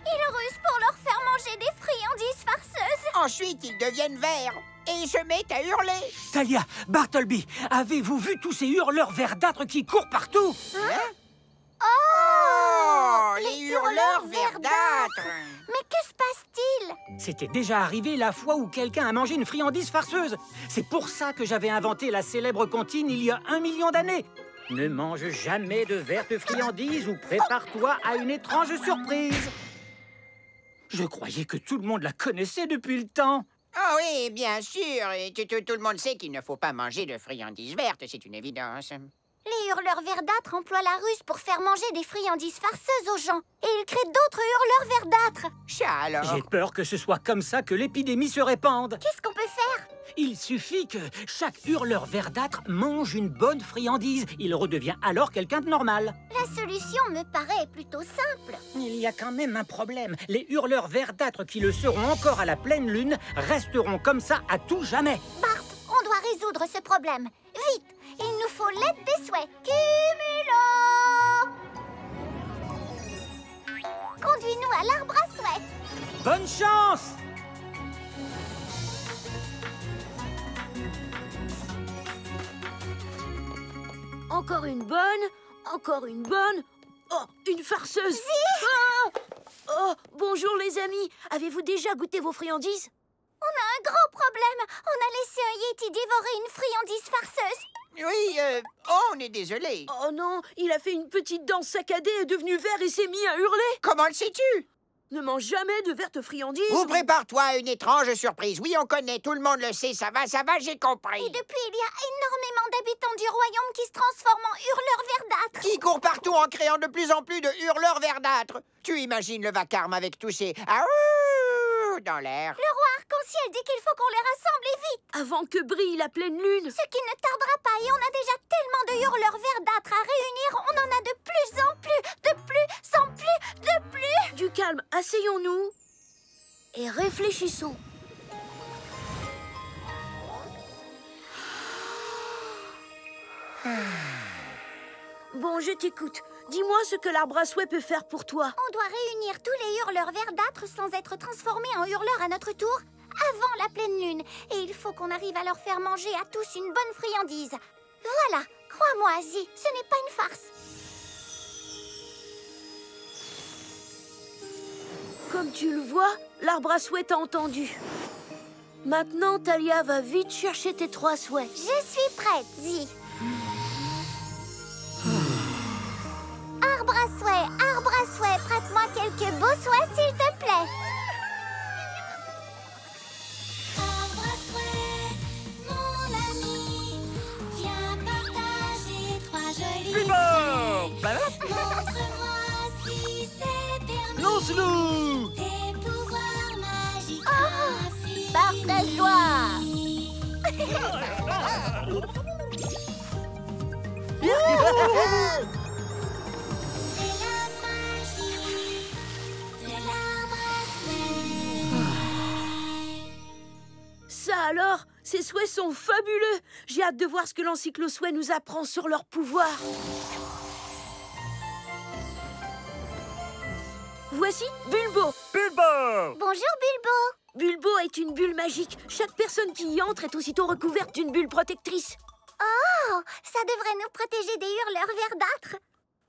Il ruse pour leur faire manger des friandises farceuses. Ensuite, ils deviennent verts et se mettent à hurler. Talia, Bartleby, avez-vous vu tous ces hurleurs verdâtres qui courent partout? Oh, les hurleurs verdâtres. Mais que se passe-t-il? C'était déjà arrivé la fois où quelqu'un a mangé une friandise farceuse. C'est pour ça que j'avais inventé la célèbre comptine il y a 1 million d'années. Ne mange jamais de vertes friandises ou prépare-toi à une étrange surprise. Je croyais que tout le monde la connaissait depuis le temps. Ah oui, bien sûr. Et tout le monde sait qu'il ne faut pas manger de friandises vertes, c'est une évidence. Les hurleurs verdâtres emploient la ruse pour faire manger des friandises farceuses aux gens. Et ils créent d'autres hurleurs verdâtres. Ça alors? J'ai peur que ce soit comme ça que l'épidémie se répande. Qu'est-ce qu'on peut faire? Il suffit que chaque hurleur verdâtre mange une bonne friandise. Il redevient alors quelqu'un de normal. La solution me paraît plutôt simple. Il y a quand même un problème. Les hurleurs verdâtres qui le seront encore à la pleine lune resteront comme ça à tout jamais. Bart, on doit résoudre ce problème. Vite! Il nous faut l'aide des souhaits. Cumulo! Conduis-nous à l'arbre à souhaits. Bonne chance! Encore une bonne, encore une bonne. Oh, une farceuse. Oh, bonjour les amis. Avez-vous déjà goûté vos friandises? On a un gros problème. On a laissé un yéti dévorer une friandise farceuse. Oui, on est désolé. Oh non, il a fait une petite danse saccadée, est devenu vert et s'est mis à hurler. Comment le sais-tu? Ne mange jamais de vertes friandises. Ou prépare-toi à une étrange surprise. Oui, on connaît, tout le monde le sait, ça va, j'ai compris. Et depuis, il y a énormément d'habitants du royaume qui se transforment en hurleurs verdâtres. Qui courent partout en créant de plus en plus de hurleurs verdâtres. Tu imagines le vacarme avec tous ces « dans l'air. Le roi arc-en-ciel dit qu'il faut qu'on les rassemble et vite. Avant que brille la pleine lune. Ce qui ne tardera pas et on a déjà tellement de hurleurs verdâtres à réunir. On en a de plus en plus, de plus en plus, de plus. Du calme, asseyons-nous et réfléchissons. Bon, je t'écoute. Dis-moi ce que l'arbre à souhait peut faire pour toi. On doit réunir tous les hurleurs verdâtres sans être transformés en hurleurs à notre tour avant la pleine lune. Et il faut qu'on arrive à leur faire manger à tous une bonne friandise. Voilà, crois-moi, Zee, ce n'est pas une farce. Comme tu le vois, l'arbre à souhait t'a entendu. Maintenant, Talia va vite chercher tes 3 souhaits. Je suis prête, Zee. Arbre à souhait, prête-moi quelques beaux souhaits, s'il te plaît. Arbre à souhait, mon ami, viens partager 3 jolis souhaits. Montre-moi si c'est permis. Lance-nous! Tes pouvoirs magiques infinis. Partage-toi. Ça alors, ces souhaits sont fabuleux. J'ai hâte de voir ce que l'encyclo-souhait nous apprend sur leur pouvoir. Voici Bulbo. Bulbo! Bonjour, Bulbo. Bulbo est une bulle magique. Chaque personne qui y entre est aussitôt recouverte d'une bulle protectrice. Oh, ça devrait nous protéger des hurleurs verdâtres.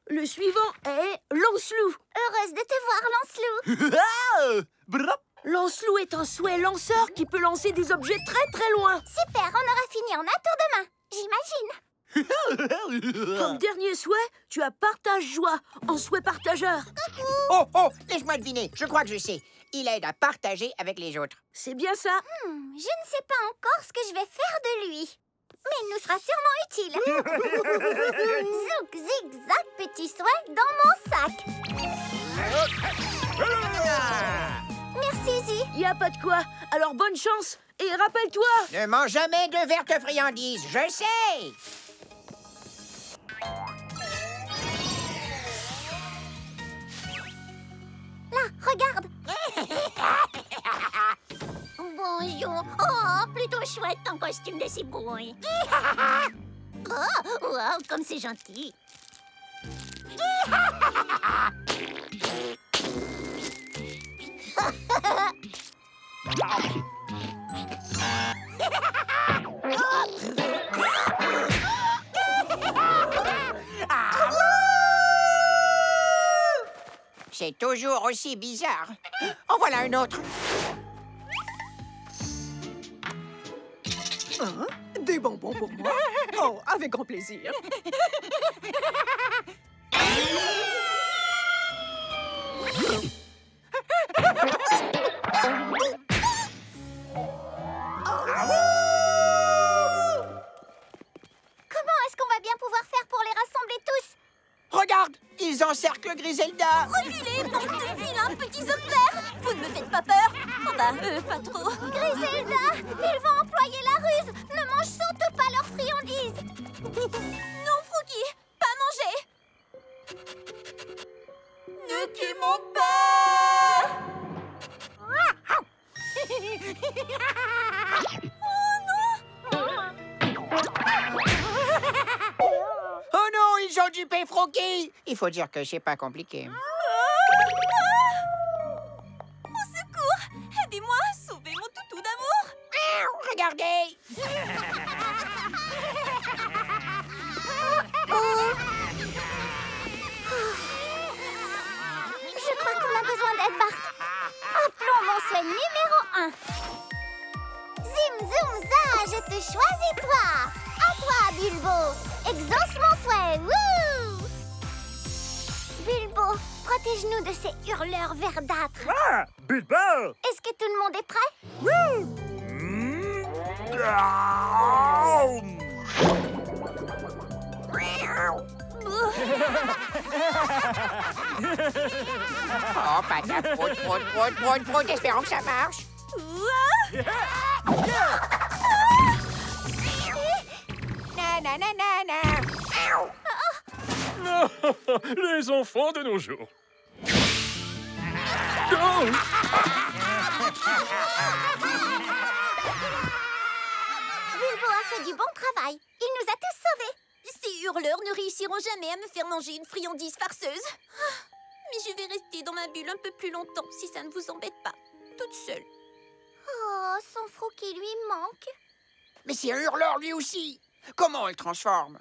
Le suivant est Lancelot. Heureuse de te voir, Lancelot. Lancelot est un souhait lanceur qui peut lancer des objets très très loin. Super, on aura fini en un tour de main, j'imagine. Comme dernier souhait, tu as partage joie en souhait partageur. Oh, laisse-moi deviner, je crois que je sais. Il aide à partager avec les autres. C'est bien ça. Je ne sais pas encore ce que je vais faire de lui. mais il nous sera sûrement utile. Zouk, zig, zac, petit souhait dans mon sac. Merci, Zi. Y a pas de quoi. Alors bonne chance. Et rappelle-toi... Ne mange jamais de vertes friandises, je sais. Là, regarde. Bonjour. Oh, plutôt chouette ton costume de cibouille. Oh, wow, comme c'est gentil. C'est toujours aussi bizarre. En voilà un autre. Hein? Des bonbons pour moi? Oh, avec grand plaisir. Comment est-ce qu'on va bien pouvoir faire pour les rassembler tous? Regarde, ils encerclent Griselda. Reculez, bande de vilains petits hommes verts. Vous ne me faites pas peur? Oh bah, pas trop. Griselda, ils vont employer la ruse. Ne mange surtout pas leurs friandises. Non, Froggy, pas manger. Ne t'aimons pas. Oh non, ils ont dupé Froggy. Il faut dire que c'est pas compliqué. Au secours! Aidez-moi, sauvez mon toutou d'amour! Regardez. Je crois qu'on a besoin d'aide, Bart. Appelons mon souhait numéro 1. Zim, zoom, za, je te choisis, toi. À toi, Bulbo. Exauce mon souhait. Wouh! Bulbo, protège-nous de ces hurleurs verdâtres. Ah, Bulbo! Est-ce que tout le monde est prêt? Oh, patate, prout, espérons que ça marche. Nanana. Les enfants de nos jours. Bulbo a fait du bon travail. Il nous a tous sauvés. Ces hurleurs ne réussiront jamais à me faire manger une friandise farceuse. Mais je vais rester dans ma bulle un peu plus longtemps, si ça ne vous embête pas. Toute seule. Oh, son Frookie lui manque. Mais c'est un hurleur lui aussi. Comment on le transforme?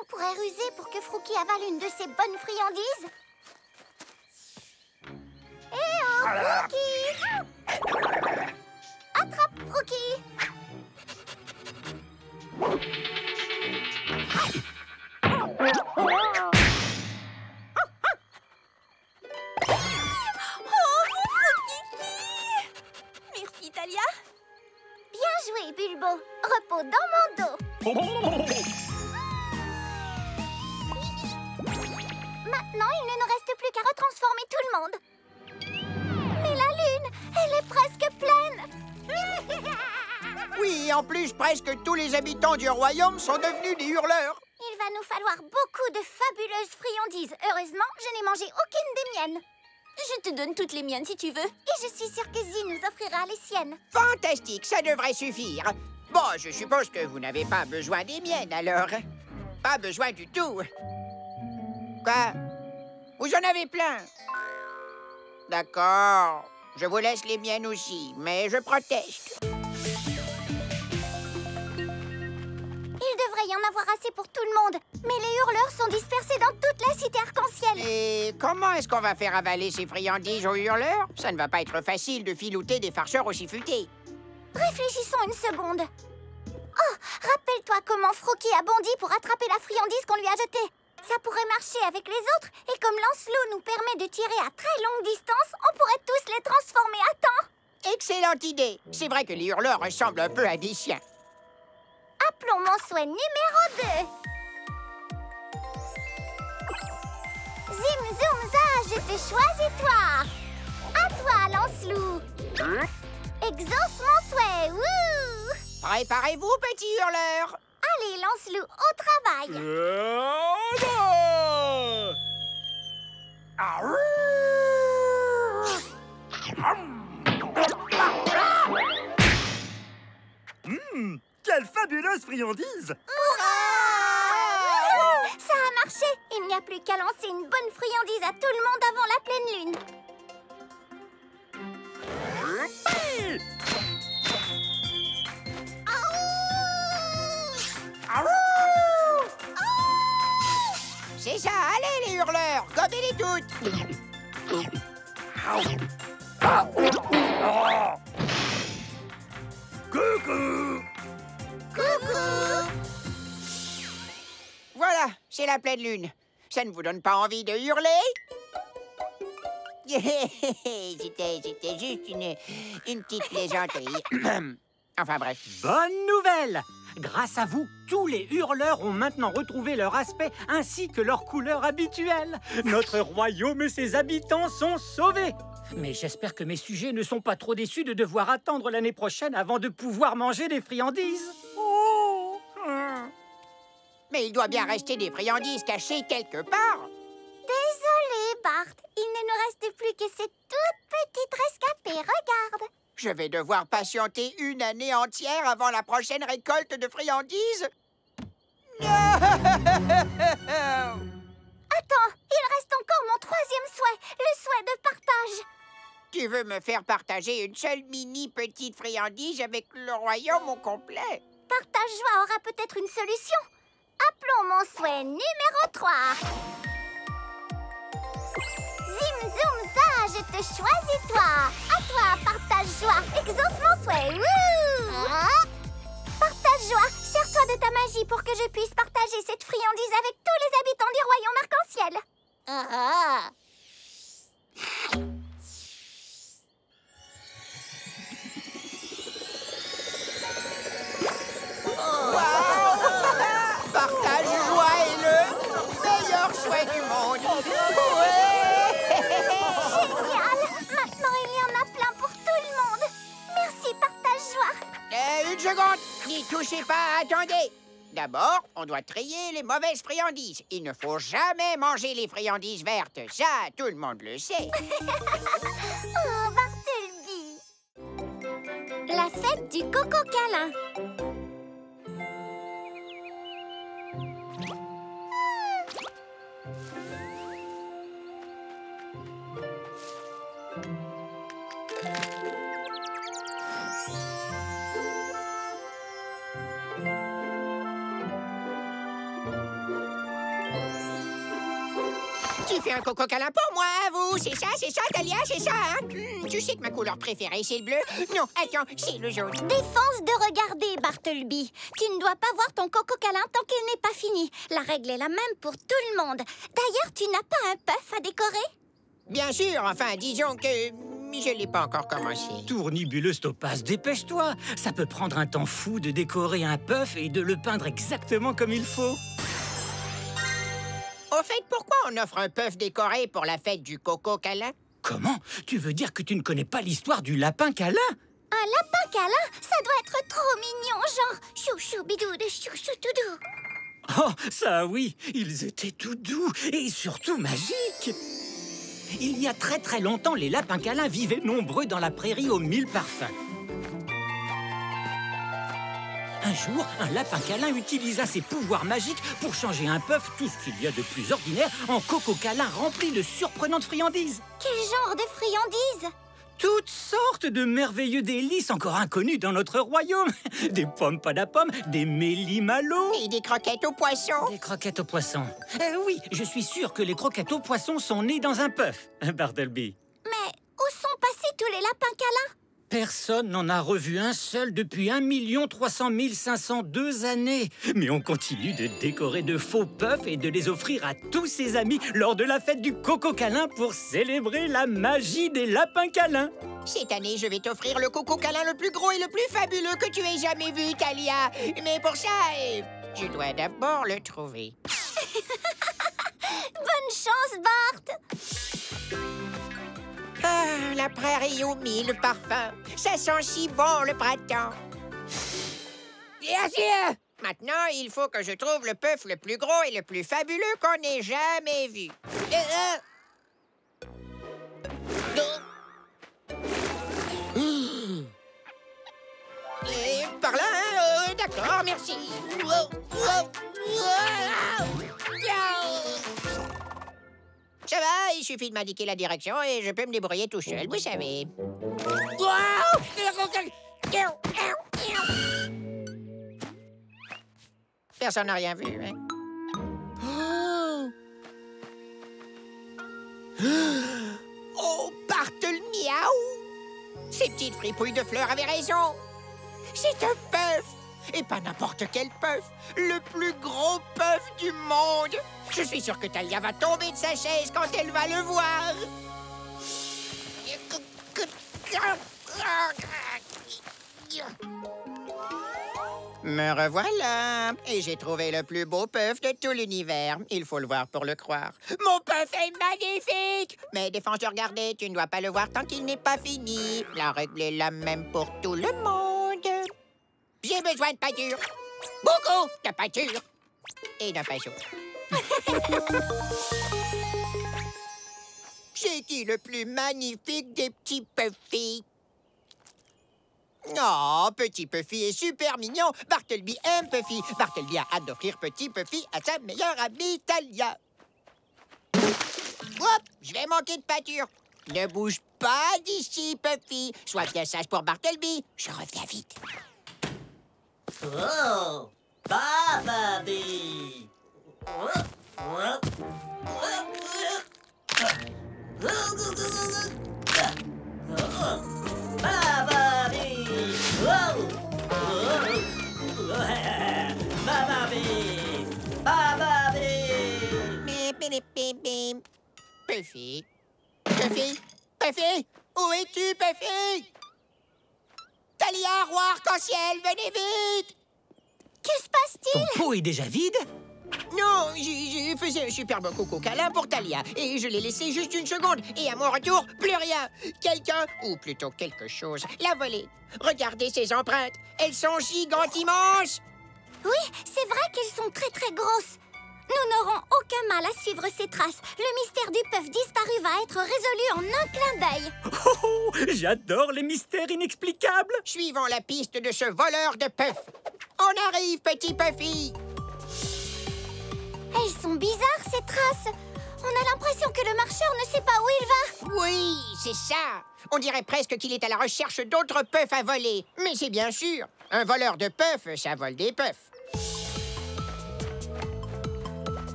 On pourrait ruser pour que Frookie avale une de ses bonnes friandises. Eh oh, Frookie! Attrape, Frookie! Merci, Talia. Bien joué, Bulbo. Repos dans mon dos. Maintenant, il ne nous reste plus qu'à retransformer tout le monde. Mais la lune, elle est presque pleine. Oui, en plus, presque tous les habitants du royaume sont devenus des hurleurs. Il va nous falloir beaucoup de fabuleuses friandises. Heureusement, je n'ai mangé aucune des miennes. Je te donne toutes les miennes si tu veux. Et je suis sûre que Zi nous offrira les siennes. Fantastique, ça devrait suffire. Bon, je suppose que vous n'avez pas besoin des miennes, alors. Pas besoin du tout. Quoi? Vous en avez plein? D'accord. Je vous laisse les miennes aussi, mais je proteste. Il devrait y en avoir assez pour tout le monde. Mais les hurleurs sont dispersés dans toute la cité arc-en-ciel. Et comment est-ce qu'on va faire avaler ces friandises aux hurleurs? Ça ne va pas être facile de filouter des farceurs aussi futés. Réfléchissons une seconde. Oh, rappelle-toi comment Frookie a bondi pour attraper la friandise qu'on lui a jetée. Ça pourrait marcher avec les autres, et comme Lancelot nous permet de tirer à très longue distance, on pourrait tous les transformer à temps. Excellente idée. C'est vrai que les hurleurs ressemblent un peu à des chiens. Appelons mon souhait numéro 2. Zim, zoom, za, je te choisis, toi. À toi, Lancelot. Exauce mon souhait, wouh! Préparez-vous, petit hurleur. Allez, Lancelot, au travail. Quelle fabuleuse friandise! Ça a marché. Il n'y a plus qu'à lancer une bonne friandise à tout le monde avant la pleine lune. C'est ça, allez les hurleurs, gobez-les toutes. Coucou! Coucou! Voilà, c'est la pleine lune. Ça ne vous donne pas envie de hurler? C'était juste une petite plaisanterie. Enfin bref. Bonne nouvelle! Grâce à vous, tous les hurleurs ont maintenant retrouvé leur aspect ainsi que leur couleur habituelle. Notre royaume et ses habitants sont sauvés. Mais j'espère que mes sujets ne sont pas trop déçus de devoir attendre l'année prochaine avant de pouvoir manger des friandises. Mais il doit bien rester des friandises cachées quelque part. Désolée, Bart. Il ne nous reste plus que cette toute petite rescapée. Regarde. Je vais devoir patienter une année entière avant la prochaine récolte de friandises. Attends, il reste encore mon troisième souhait, le souhait de partage. Tu veux me faire partager une seule mini petite friandise avec le royaume au complet? Partage joie aura peut-être une solution. Appelons mon souhait numéro 3. Zim, zoom, za, je te choisis, toi. À toi, partage joie. Exauce mon souhait. Wouh! Partage joie. Sers-toi de ta magie pour que je puisse partager cette friandise avec tous les habitants du royaume arc-en-ciel. Partage joie est le meilleur souhait du monde. Génial! Maintenant, il y en a plein pour tout le monde. Merci, partage joie. Une seconde, n'y touchez pas, attendez. D'abord, on doit trier les mauvaises friandises. Il ne faut jamais manger les friandises vertes. Ça, tout le monde le sait. Oh, Bartleby! La fête du coco câlin. Tu fais un coco câlin pour moi, vous. C'est ça, Talia, c'est ça, hein? Tu sais que ma couleur préférée, c'est le bleu? Non, attends, c'est le jaune. Défense de regarder, Bartleby. Tu ne dois pas voir ton coco câlin tant qu'il n'est pas fini. La règle est la même pour tout le monde. D'ailleurs, tu n'as pas un puff à décorer? Bien sûr, enfin, disons que je l'ai pas encore commencé. Tournibuleuse Topaz, dépêche-toi. Ça peut prendre un temps fou de décorer un puff et de le peindre exactement comme il faut. Au fait, pourquoi on offre un puff décoré pour la fête du coco câlin? Comment? Tu veux dire que tu ne connais pas l'histoire du lapin câlin? Un lapin câlin? Ça doit être trop mignon, genre chou-chou bidou de chou-chou tout doux. Oh, ça oui, ils étaient tout doux et surtout magiques. Il y a très très longtemps, les lapins câlins vivaient nombreux dans la prairie aux 1000 parfums. Un jour, un lapin câlin utilisa ses pouvoirs magiques pour changer un puff, tout ce qu'il y a de plus ordinaire, en coco câlin rempli de surprenantes friandises. Quel genre de friandises? Toutes sortes de merveilleux délices encore inconnus dans notre royaume. Des pommes pas à pommes, des méli-malo. Et des croquettes aux poissons. Des croquettes aux poissons. Oui, je suis sûr que les croquettes aux poissons sont nées dans un puff, Bartleby. Mais où sont passés tous les lapins câlins? Personne n'en a revu un seul depuis 1 300 502 années. Mais on continue de décorer de faux puffs et de les offrir à tous ses amis lors de la fête du coco câlin pour célébrer la magie des lapins câlins. Cette année, je vais t'offrir le coco câlin le plus gros et le plus fabuleux que tu aies jamais vu, Talia. Mais pour ça, je dois d'abord le trouver. Bonne chance, Bart! Ah, la prairie aux mille parfums. Ça sent si bon le printemps. Bien sûr! Maintenant, il faut que je trouve le puff le plus gros et le plus fabuleux qu'on ait jamais vu. Et par là, hein? D'accord, merci. Ça va, il suffit de m'indiquer la direction et je peux me débrouiller tout seul, vous savez. Personne n'a rien vu, hein? Oh, Bartle Miaou! Ces petites fripouilles de fleurs avaient raison. C'est un puff! Et pas n'importe quel puff! Le plus gros puff du monde! Je suis sûr que Talia va tomber de sa chaise quand elle va le voir. Me revoilà! Et j'ai trouvé le plus beau puff de tout l'univers. Il faut le voir pour le croire. Mon puff est magnifique! Mais défense de regarder, tu ne dois pas le voir tant qu'il n'est pas fini. La règle est la même pour tout le monde. J'ai besoin de pâture. Beaucoup de pâture. Et d'un pinceau. C'est qui le plus magnifique des petits Puffy? Oh, Petit Puffy est super mignon. Bartleby aime Puffy. Bartleby a hâte d'offrir Petit Puffy à sa meilleure amie, Talia. Hop, je vais manquer de pâture. Ne bouge pas d'ici, Puffy. Sois bien sage pour Bartleby. Je reviens vite. Oh, Bababi. Puffy. Puffy. Puffy. Où es-tu, Puffy? Talia, roi arc-en-ciel, venez vite! Que se passe-t-il? Ton pot est déjà vide? Non, j'ai fait un superbe coco câlin pour Talia et je l'ai laissé juste une seconde. Et à mon retour, plus rien. Quelqu'un, ou plutôt quelque chose, l'a volé. Regardez ces empreintes. Elles sont gigantes immenses. Oui, c'est vrai qu'elles sont très très grosses. Nous n'aurons aucun mal à suivre ces traces. Le mystère du puff disparu va être résolu en un clin d'œil. Oh, j'adore les mystères inexplicables. Suivons la piste de ce voleur de puff. On arrive, Petit Puffy. Elles sont bizarres, ces traces. On a l'impression que le marcheur ne sait pas où il va. Oui, c'est ça. On dirait presque qu'il est à la recherche d'autres puffs à voler. Mais c'est bien sûr. Un voleur de puffs, ça vole des puffs.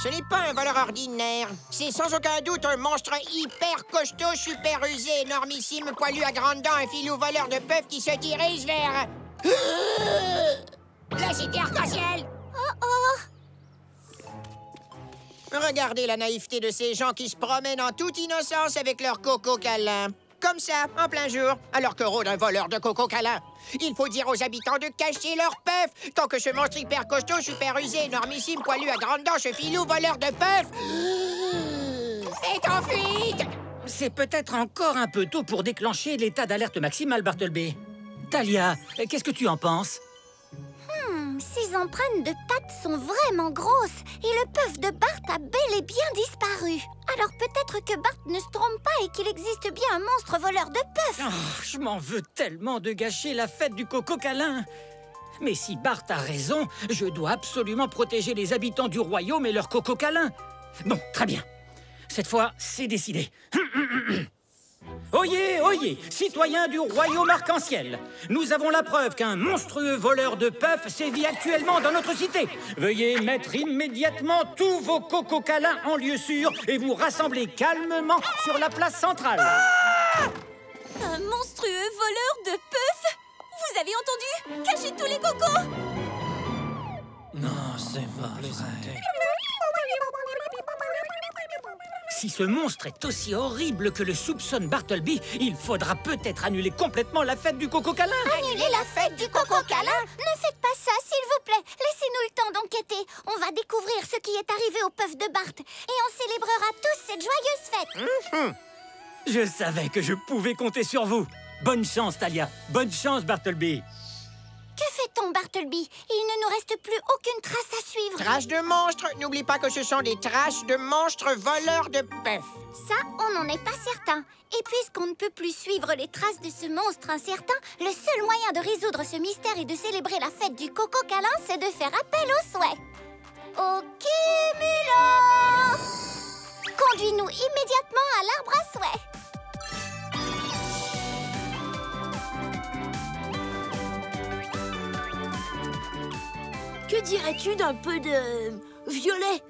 Ce n'est pas un voleur ordinaire. C'est sans aucun doute un monstre hyper costaud, super rusé, énormissime, poilu à grandes dents, un filou voleur de puffs qui se dirige vers... la cité arc-en-ciel! Regardez la naïveté de ces gens qui se promènent en toute innocence avec leur coco câlin. Comme ça, en plein jour, alors que rôde un voleur de coco câlin. Il faut dire aux habitants de cacher leurs puffs, tant que ce monstre hyper costaud, super rusé, énormissime, poilu à grandes dents, ce filou voleur de puffs est en fuite! C'est peut-être encore un peu tôt pour déclencher l'état d'alerte maximale, Bartleby. Talia, qu'est-ce que tu en penses? Ces empreintes de pattes sont vraiment grosses et le puff de Bart a bel et bien disparu. Alors peut-être que Bart ne se trompe pas et qu'il existe bien un monstre voleur de puff. Oh, je m'en veux tellement de gâcher la fête du coco câlin. Mais si Bart a raison, je dois absolument protéger les habitants du royaume et leur coco câlin. Bon, très bien. Cette fois, c'est décidé. Oyez, oyez, citoyens du royaume arc-en-ciel. Nous avons la preuve qu'un monstrueux voleur de puff sévit actuellement dans notre cité. Veuillez mettre immédiatement tous vos cocos câlins en lieu sûr et vous rassembler calmement sur la place centrale. Un monstrueux voleur de puff? Vous avez entendu? Cachez tous les cocos! Non, c'est pas vrai. Si ce monstre est aussi horrible que le soupçonne Bartleby, il faudra peut-être annuler complètement la fête du Coco Câlin. Annuler la fête du Coco Câlin? Ne faites pas ça, s'il vous plaît. Laissez-nous le temps d'enquêter. On va découvrir ce qui est arrivé au puff de Bart. Et on célébrera tous cette joyeuse fête. Je savais que je pouvais compter sur vous. Bonne chance, Talia. Bonne chance, Bartleby. Que fait-on, Bartleby? Il ne nous reste plus aucune trace à suivre. Traces de monstres? N'oublie pas que ce sont des traces de monstres voleurs de puff. Ça, on n'en est pas certain. Et puisqu'on ne peut plus suivre les traces de ce monstre incertain, le seul moyen de résoudre ce mystère et de célébrer la fête du Coco Câlin, c'est de faire appel au souhait. Au cumulo! Conduis-nous immédiatement à l'arbre à souhait. Que dirais-tu d'un peu de violet?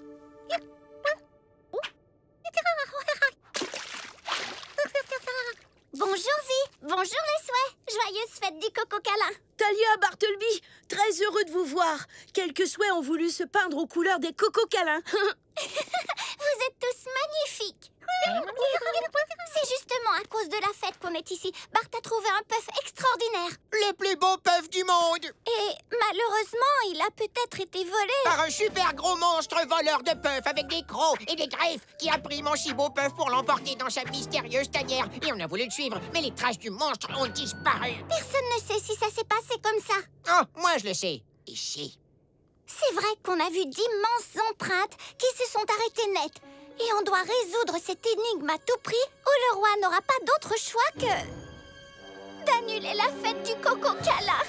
Bonjour Zi, bonjour les souhaits. Joyeuse fête du Coco Câlin. Talia, Bartleby, très heureux de vous voir. Quelques souhaits ont voulu se peindre aux couleurs des Coco Câlins. Vous êtes tous magnifiques. C'est justement à cause de la fête qu'on est ici. Bart a trouvé un puff extraordinaire. Le plus beau puff du monde. Et malheureusement, il a peut-être été volé. Par un super gros monstre voleur de puff avec des crocs et des griffes qui a pris mon si beau puff pour l'emporter dans sa mystérieuse tanière. Et on a voulu le suivre, mais les traces du monstre ont disparu. Personne ne sait si ça s'est passé comme ça. Oh, moi je le sais. Ici. C'est vrai qu'on a vu d'immenses empreintes qui se sont arrêtées net. Et on doit résoudre cette énigme à tout prix ou le roi n'aura pas d'autre choix que d'annuler la fête du Coco Câlin.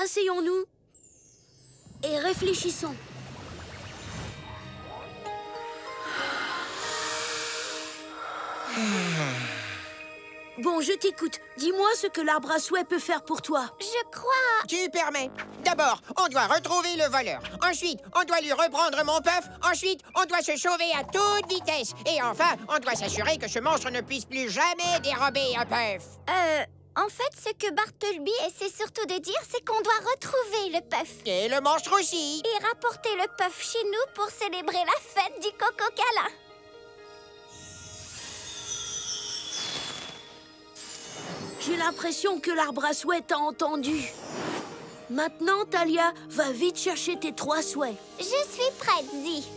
Asseyons-nous et réfléchissons. Bon, je t'écoute. Dis-moi ce que l'arbre à souhait peut faire pour toi. Je crois... Tu permets. D'abord, on doit retrouver le voleur. Ensuite, on doit lui reprendre mon puff. Ensuite, on doit se sauver à toute vitesse. Et enfin, on doit s'assurer que ce monstre ne puisse plus jamais dérober un puff. En fait, ce que Bartleby essaie surtout de dire, c'est qu'on doit retrouver le puff. Et le monstre aussi. Et rapporter le puff chez nous pour célébrer la fête du Coco Câlin. J'ai l'impression que l'arbre à souhait t'a entendu. Maintenant, Talia, va vite chercher tes 3 souhaits. Je suis prête, Zi.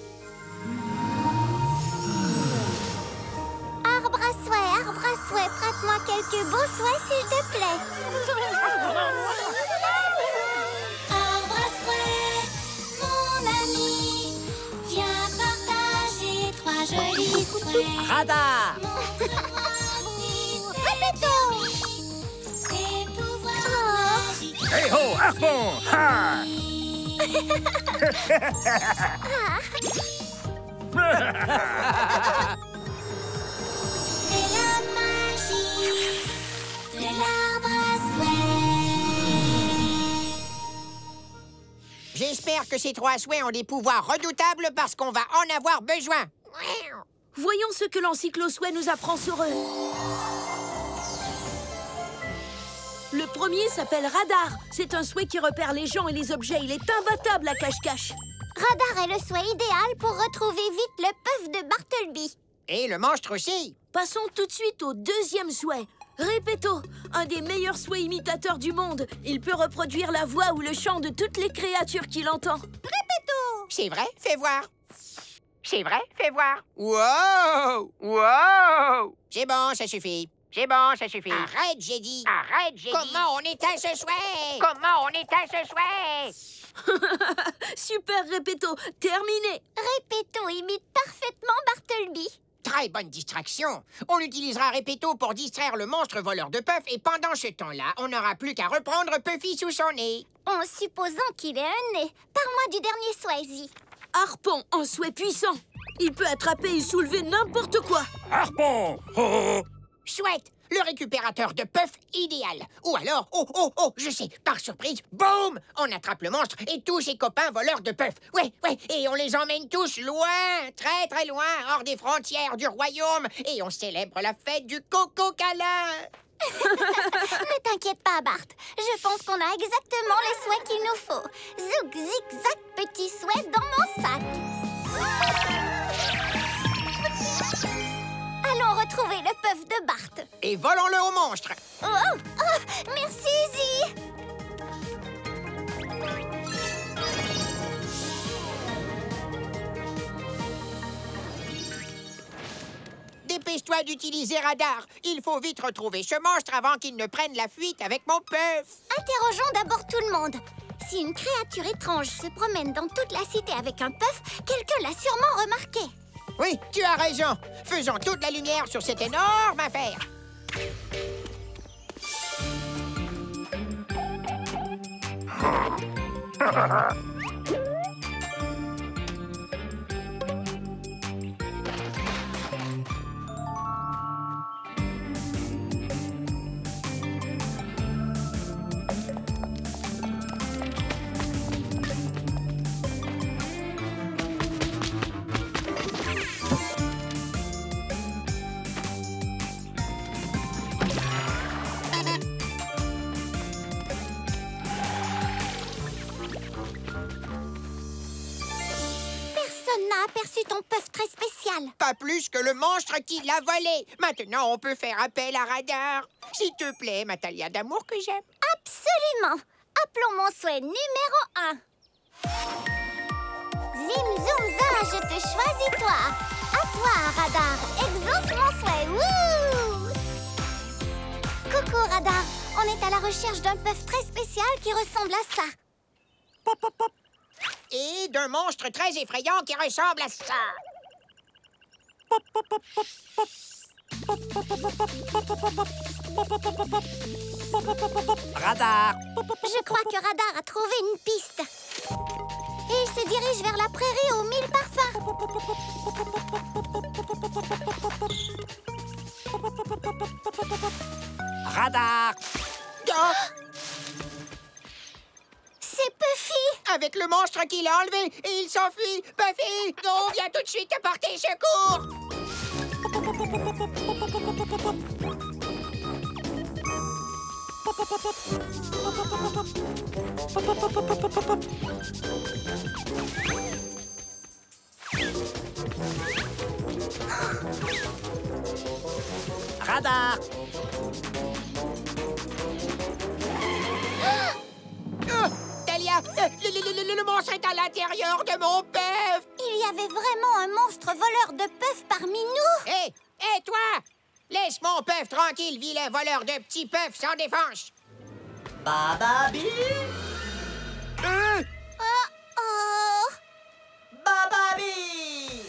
Arbre à souhait, prête-moi quelques beaux souhaits, s'il te plaît. Arbre à souhait, mon ami, viens partager 3 jolis souhaits. Radar! Répétons! Hey ho, harpon! Ha! C'est la magie de l'arbre à souhait. J'espère que ces 3 souhaits ont des pouvoirs redoutables parce qu'on va en avoir besoin. Voyons ce que l'encyclo-souhait nous apprend sur eux. Le premier s'appelle Radar. C'est un souhait qui repère les gens et les objets. Il est imbattable à cache-cache. Radar est le souhait idéal pour retrouver vite le puff de Bartleby. Et le monstre aussi. Passons tout de suite au deuxième souhait. Repetto, un des meilleurs souhaits imitateurs du monde. Il peut reproduire la voix ou le chant de toutes les créatures qu'il entend. Repetto! C'est vrai? Fais voir. C'est vrai? Fais voir. Wow! Wow! C'est bon, ça suffit. C'est bon, ça suffit. Arrête, j'ai dit. Arrête, j'ai dit. Comment on éteint ce souhait? Comment on éteint ce souhait? Super, Repetto. Terminé. Repetto imite parfaitement Bartleby. Très bonne distraction. On utilisera Repetto pour distraire le monstre voleur de puff et pendant ce temps-là, on n'aura plus qu'à reprendre Puffy sous son nez. En supposant qu'il ait un nez. Parle-moi du dernier souhait, Zi. Harpon, un souhait puissant. Il peut attraper et soulever n'importe quoi. Harpon! Oh! Chouette, le récupérateur de puff idéal. Ou alors, oh, je sais, par surprise, boum, on attrape le monstre et tous ses copains voleurs de puff. Ouais, et on les emmène tous loin, très très loin, hors des frontières du royaume. Et on célèbre la fête du Coco Câlin. Ne t'inquiète pas, Bart. Je pense qu'on a exactement les souhaits qu'il nous faut. Zouk, zig, zac, petit souhait dans mon sac. volons-le au monstre. Oh, merci, Izzy. Dépêche-toi d'utiliser radar. Il faut vite retrouver ce monstre avant qu'il ne prenne la fuite avec mon puff. Interrogeons d'abord tout le monde. Si une créature étrange se promène dans toute la cité avec un puff, quelqu'un l'a sûrement remarqué. Oui, tu as raison. Faisons toute la lumière sur cette énorme affaire. N'a aperçu ton puff très spécial. Pas plus que le monstre qui l'a volé. Maintenant, on peut faire appel à radar. S'il te plaît, ma Thalia d'amour que j'aime. Absolument. Appelons mon souhait numéro 1. Zim, zoom, za, je te choisis toi. À toi, radar. Exauce mon souhait. Wouh! Coucou, radar. On est à la recherche d'un puff très spécial qui ressemble à ça. Pop, pop, pop. Et d'un monstre très effrayant qui ressemble à ça. Radar. Je crois que Radar a trouvé une piste. Et il se dirige vers la prairie aux 1000 parfums. Radar. Oh! C'est Puffy! Avec le monstre qui l'a enlevé et il s'enfuit! Puffy! Non, viens tout de suite apporter secours! Radar. Thalia, le monstre est à l'intérieur de mon puff! Il y avait vraiment un monstre voleur de puff parmi nous! Hé, toi! Laisse mon puff tranquille, vilain voleur de petits puffs sans défense! Bababi! Oh! Bababi!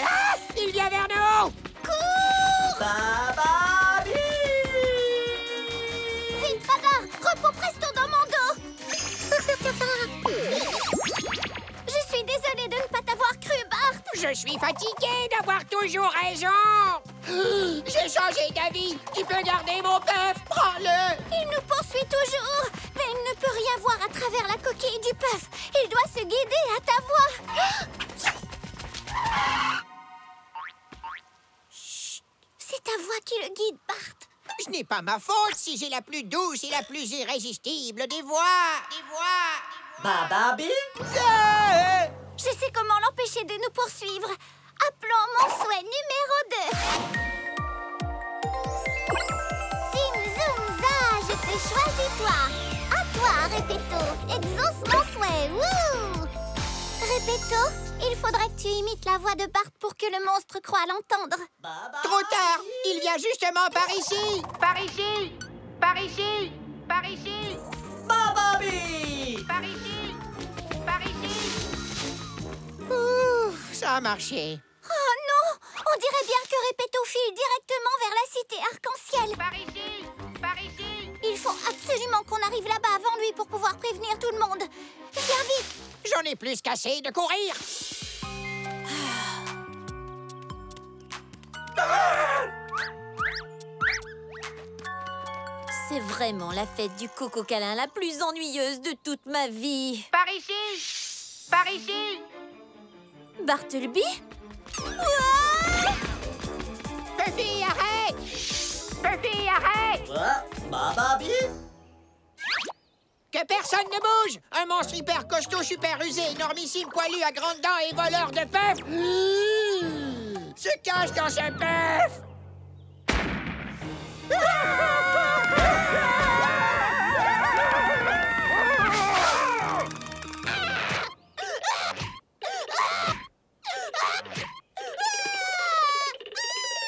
Ah! Il vient vers nous! Cours! Bababi! Vite, Radar! Repos presto dans mon dos! Je suis désolée de ne pas t'avoir cru, Bart! Je suis fatigué d'avoir toujours raison! J'ai changé d'avis! Tu peux garder mon puff! Prends-le! Il nous poursuit toujours! Mais il ne peut rien voir à travers la coquille du puff! Il doit se guider à ta voix! Chut! C'est ta voix qui le guide, Bart! Ce n'est pas ma faute si j'ai la plus douce et la plus irrésistible des voix! Bababi! Je sais comment l'empêcher de nous poursuivre! Appelons mon souhait numéro 2! Zim, zoom, za, je te choisis toi! À toi, Repetto! Exauce mon souhait! Wouh! Repetto, il faudrait que tu imites la voix de Bart pour que le monstre croie l'entendre. Trop tard! Il vient justement par ici! Par ici! Par ici! Par ici! Bababi! Par ici! Par ici! Ouh, ça a marché. Oh non! On dirait bien que Repetto file directement vers la cité arc-en-ciel. Par ici! Par ici! Il faut absolument qu'on arrive là-bas avant lui pour pouvoir prévenir tout le monde. Viens vite! J'en ai plus qu'assez de courir! C'est vraiment la fête du coco câlin la plus ennuyeuse de toute ma vie. Par ici! Par ici! Bartleby? Puffy, arrête! Puffy, arrête! Bababi! Que personne ne bouge! Un monstre hyper costaud, super rusé, énormissime, poilu, à grandes dents et voleur de puff se cache dans ce puff!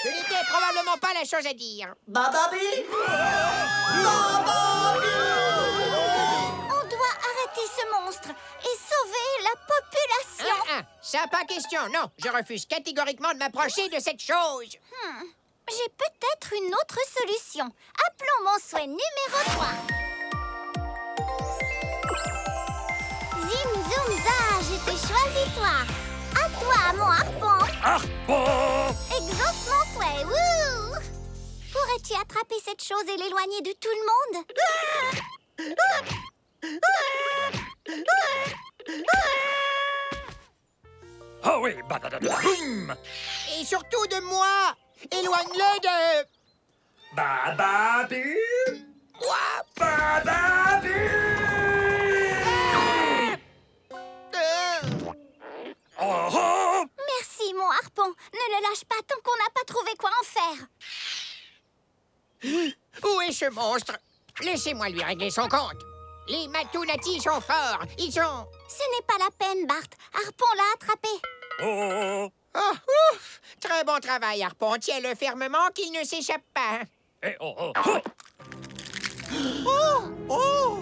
Ce n'était probablement pas la chose à dire. Bababi! On doit arrêter ce monstre et sauver la population. Ça, pas question. Non, je refuse catégoriquement de m'approcher de cette chose. J'ai peut-être une autre solution. Appelons mon souhait numéro 3. Zim, zoom, za, je te choisis toi. À toi, mon harpon. Harpon! Exauce mon souhait, wouh! Pourrais-tu attraper cette chose et l'éloigner de tout le monde? Oh oui, boum! Et surtout de moi. Éloigne-le de... Bababi! Quoi? Bababi! Oh, oh! Merci, mon harpon. Ne le lâche pas tant qu'on n'a pas trouvé quoi en faire. Où est ce monstre? Laissez-moi lui régler son compte. Les Matunati sont forts. Ils sont... Ce n'est pas la peine, Bart. Harpon l'a attrapé. Oh! Oh, ouf! Très bon travail, Harpon. Tiens-le fermement qu'il ne s'échappe pas. Eh, oh, oh, oh! Oh! Oh!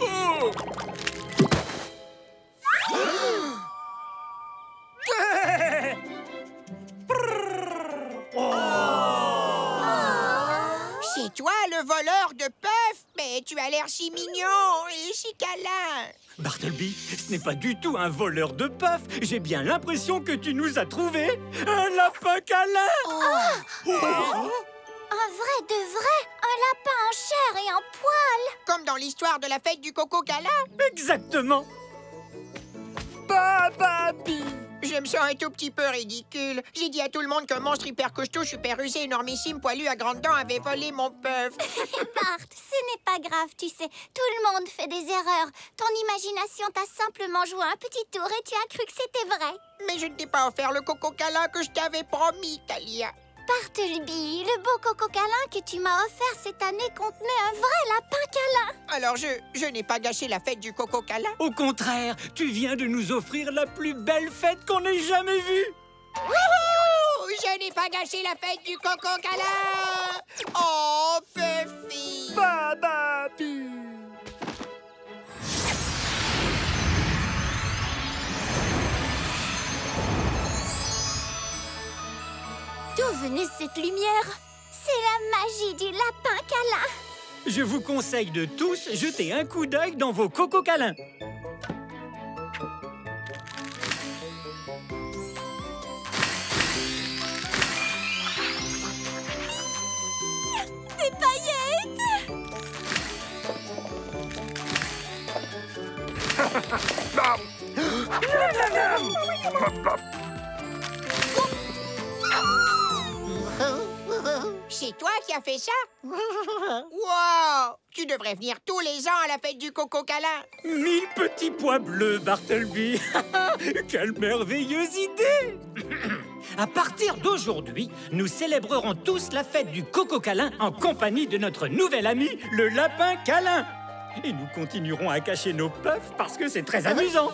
C'est toi, le voleur de Puff? Mais tu as l'air si mignon et si câlin. Bartleby, ce n'est pas du tout un voleur de puff. J'ai bien l'impression que tu nous as trouvé un lapin câlin. Un vrai de vrai, un lapin en chair et en poil. Comme dans l'histoire de la fête du coco câlin. Exactement. Bababi. Je me sens un tout petit peu ridicule. J'ai dit à tout le monde qu'un monstre hyper costaud, super rusé, énormissime, poilu à grandes dents avait volé mon Puff. Bart, ce n'est pas grave, tu sais. Tout le monde fait des erreurs. Ton imagination t'a simplement joué un petit tour et tu as cru que c'était vrai. Mais je ne t'ai pas offert le coco câlin que je t'avais promis, Talia. Bartleby, le beau coco câlin que tu m'as offert cette année contenait un vrai lapin câlin. Alors je n'ai pas gâché la fête du coco câlin. Au contraire, tu viens de nous offrir la plus belle fête qu'on ait jamais vue. Wouhou! Je n'ai pas gâché la fête du coco câlin. Oh, Puffy. Bababi. D'où venait cette lumière? C'est la magie du lapin câlin. Je vous conseille de tous jeter un coup d'œil dans vos cocos câlins. Des paillettes! C'est toi qui as fait ça? Wow! Tu devrais venir tous les ans à la fête du coco câlin. 1000 petits pois bleus, Bartleby. Quelle merveilleuse idée! À partir d'aujourd'hui, nous célébrerons tous la fête du coco câlin en compagnie de notre nouvel ami, le lapin câlin. Et nous continuerons à cacher nos puffs parce que c'est très amusant.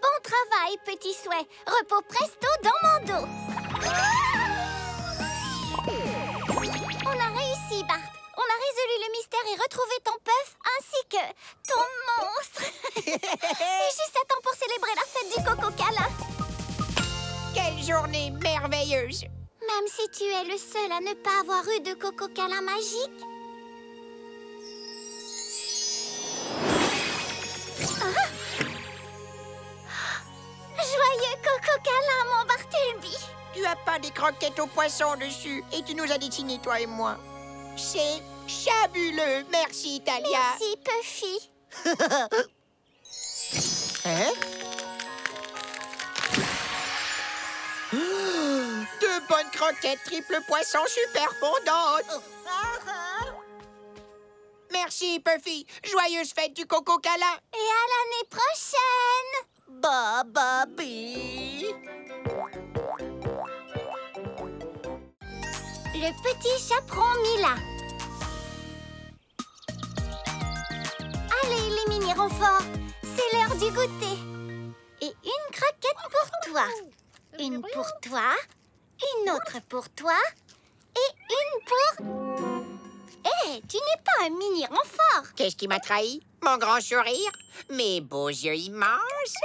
Bon travail, petit souhait. Repos presto dans mon dos. On a réussi, Bart. On a résolu le mystère et retrouvé ton puff ainsi que ton monstre. Et juste à temps pour célébrer la fête du coco câlin. Quelle journée merveilleuse! Même si tu es le seul à ne pas avoir eu de coco câlin magique. Ah! Joyeux coco câlin, mon Bartleby. Tu as pas des croquettes aux poissons dessus et tu nous as dessiné, toi et moi. C'est fabuleux. Merci, Talia. Merci, Puffy. Hein? Deux bonnes croquettes triple poisson super fondantes. Merci, Puffy. Joyeuse fête du coco câlin. Et à l'année prochaine. Bababi. le petit chaperon Mila. Allez, les mini-renforts, c'est l'heure du goûter. Et une croquette pour toi. Une pour toi, une autre pour toi et une pour... Hé, tu n'es pas un mini-renfort. Qu'est-ce qui m'a trahi? Mon grand sourire? Mes beaux yeux immenses?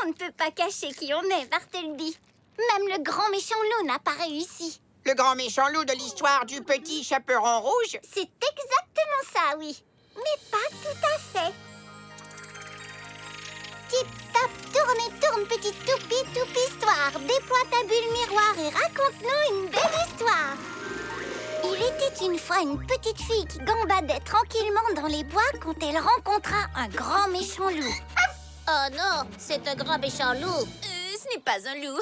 On ne peut pas cacher qui on est, Bartleby. Même le grand méchant loup n'a pas réussi. Le grand méchant loup de l'histoire du petit chaperon rouge? C'est exactement ça, oui. Mais pas tout à fait. Tip-top, tourne et tourne, petite toupie histoire. Déploie ta bulle miroir et raconte-nous une belle histoire. Il était une fois une petite fille qui gambadait tranquillement dans les bois quand elle rencontra un grand méchant loup. Oh non, c'est un grand méchant loup. Ce n'est pas un loup,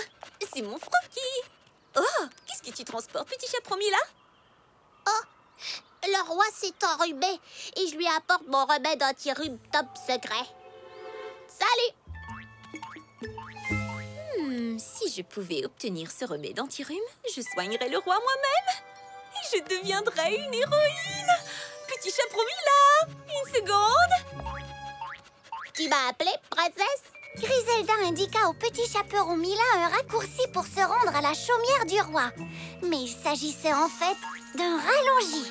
c'est mon Froki. Oh, qu'est-ce que tu transportes, petit chaperon Mila? Oh, le roi s'est enrhumé et je lui apporte mon remède anti-rhume top secret. Salut! Si je pouvais obtenir ce remède anti-rhume, je soignerais le roi moi-même. Et je deviendrais une héroïne. Petit chaperon Mila, une seconde. Tu m'as appelée, princesse? Griselda indiqua au petit chaperon Mila un raccourci pour se rendre à la chaumière du roi. Mais il s'agissait en fait d'un rallongis.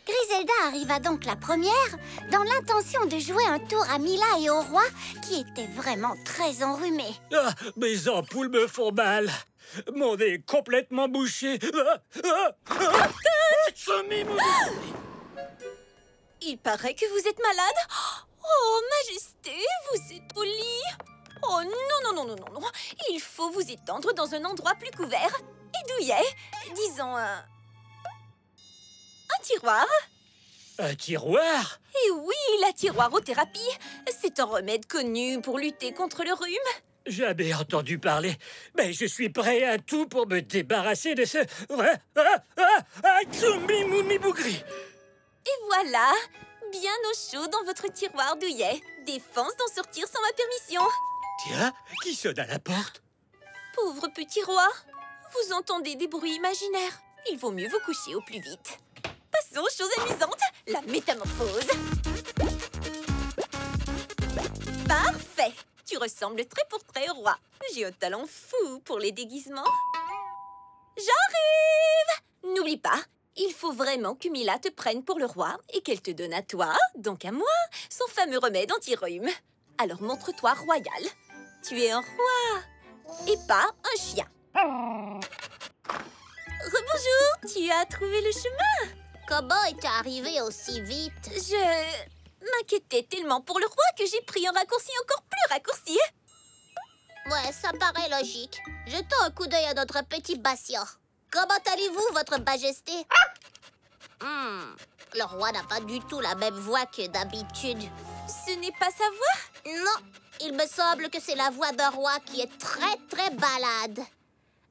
Griselda arriva donc la première, dans l'intention de jouer un tour à Mila et au roi, qui était vraiment très enrhumé. Ah, mes ampoules me font mal. Mon nez est complètement bouché. Il paraît que vous êtes malade. Oh, Majesté, vous êtes au lit. Oh, non. Il faut vous étendre dans un endroit plus couvert et douillet. Disons un tiroir. Un tiroir? Et oui, la tiroirothérapie. C'est un remède connu pour lutter contre le rhume. Jamais entendu parler, mais je suis prêt à tout pour me débarrasser de ce... Bougri. Et voilà, bien au chaud dans votre tiroir douillet. Défense d'en sortir sans ma permission. Tiens, qui sonne à la porte? Pauvre petit roi, vous entendez des bruits imaginaires. Il vaut mieux vous coucher au plus vite. Passons aux choses amusantes, la métamorphose. Parfait. Tu ressembles trait pour trait au roi. J'ai un talent fou pour les déguisements. J'arrive! N'oublie pas, il faut vraiment que Mila te prenne pour le roi et qu'elle te donne à toi, donc à moi, son fameux remède anti-rhume. Alors montre-toi royal. Tu es un roi et pas un chien. Rebonjour, tu as trouvé le chemin? Comment es-tu arrivé aussi vite? Je m'inquiétais tellement pour le roi que j'ai pris un raccourci encore plus raccourci. Ouais, ça paraît logique. Jetons un coup d'œil à notre petit Bastia. Comment allez-vous, votre majesté? Le roi n'a pas du tout la même voix que d'habitude. Ce n'est pas sa voix? Non, il me semble que c'est la voix d'un roi qui est très, très balade.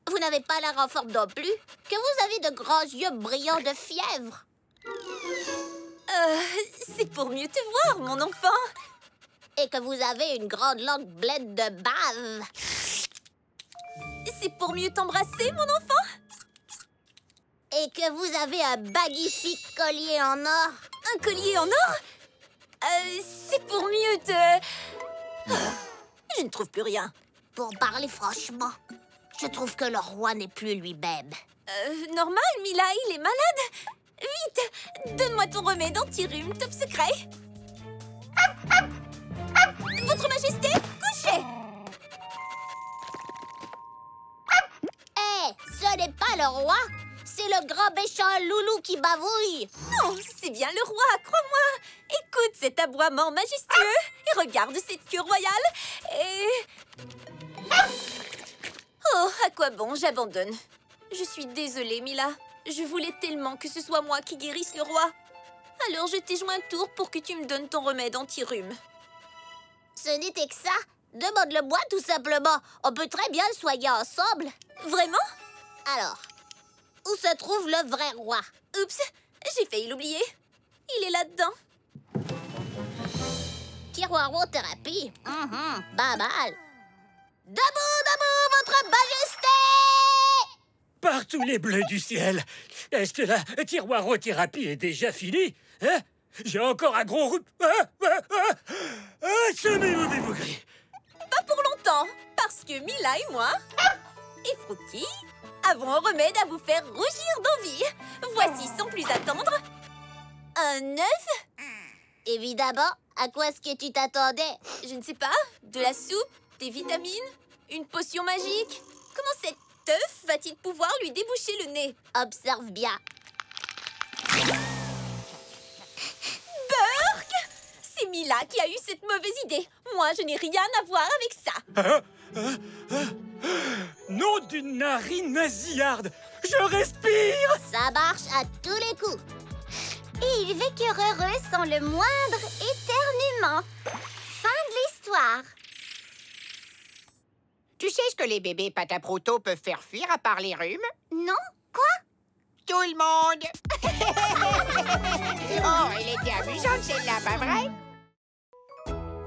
Vous n'avez pas l'air en forme non plus, que vous avez de grands yeux brillants de fièvre. C'est pour mieux te voir, mon enfant. Et que vous avez une grande langue pleine de bave. C'est pour mieux t'embrasser, mon enfant. Et que vous avez un magnifique collier en or. Un collier en or? C'est pour mieux te... Je ne trouve plus rien. Pour parler franchement, je trouve que le roi n'est plus lui-même. Normal, Mila, il est malade. Vite, donne-moi ton remède anti-rhume top secret. Votre Majesté, couchez. Hé, ce n'est pas le roi, c'est le grand méchant loulou qui bavouille. Non, c'est bien le roi, crois-moi. Écoute cet aboiement majestueux et regarde cette queue royale et... Oh, à quoi bon, j'abandonne. Je suis désolée, Mila. Je voulais tellement que ce soit moi qui guérisse le roi. Alors je t'ai joint un tour pour que tu me donnes ton remède anti-rhume. Ce n'était que ça. Demande-le-moi tout simplement. On peut très bien le soigner ensemble. Vraiment? Alors, où se trouve le vrai roi? Oups, j'ai failli l'oublier. Il est là-dedans. Tiroirothérapie? Pas mal. Debout, votre majesté! par tous les bleus du ciel! Est-ce que la tiroirothérapie est déjà finie? Hein? J'ai encore un gros semez-bougri. Pas pour longtemps, parce que Mila et moi, et Frookie, avons un remède à vous faire rougir d'envie. Voici sans plus attendre, un œuf. Évidemment, à quoi est-ce que tu t'attendais? Je ne sais pas, de la soupe, des vitamines, une potion magique. Comment cet œuf va-t-il pouvoir lui déboucher le nez? Observe bien. Burk! C'est Mila qui a eu cette mauvaise idée. Moi, je n'ai rien à voir avec ça. Nom d'une narine nasillarde! Je respire! Ça marche à tous les coups. Et ils vécurent heureux sans le moindre éternuement. Fin de l'histoire. Tu sais ce que les bébés pataproto peuvent faire fuir à part les rhumes? Non? Quoi? Tout le monde! Oh, elle était amusante celle-là, pas vrai?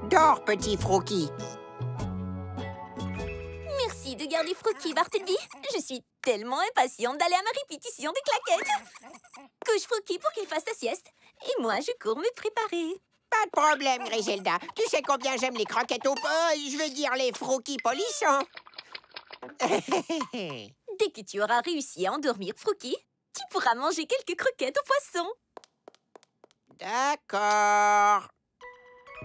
Dors, petit Frookie. Merci de garder Frookie, Bartleby. Je suis tellement impatiente d'aller à ma répétition des claquettes. Couche Frookie pour qu'il fasse sa sieste. Et moi, je cours me préparer. Pas de problème, Griselda. Tu sais combien j'aime les croquettes au je veux dire les Frookie polissants. Dès que tu auras réussi à endormir Frookie, tu pourras manger quelques croquettes au poisson. D'accord.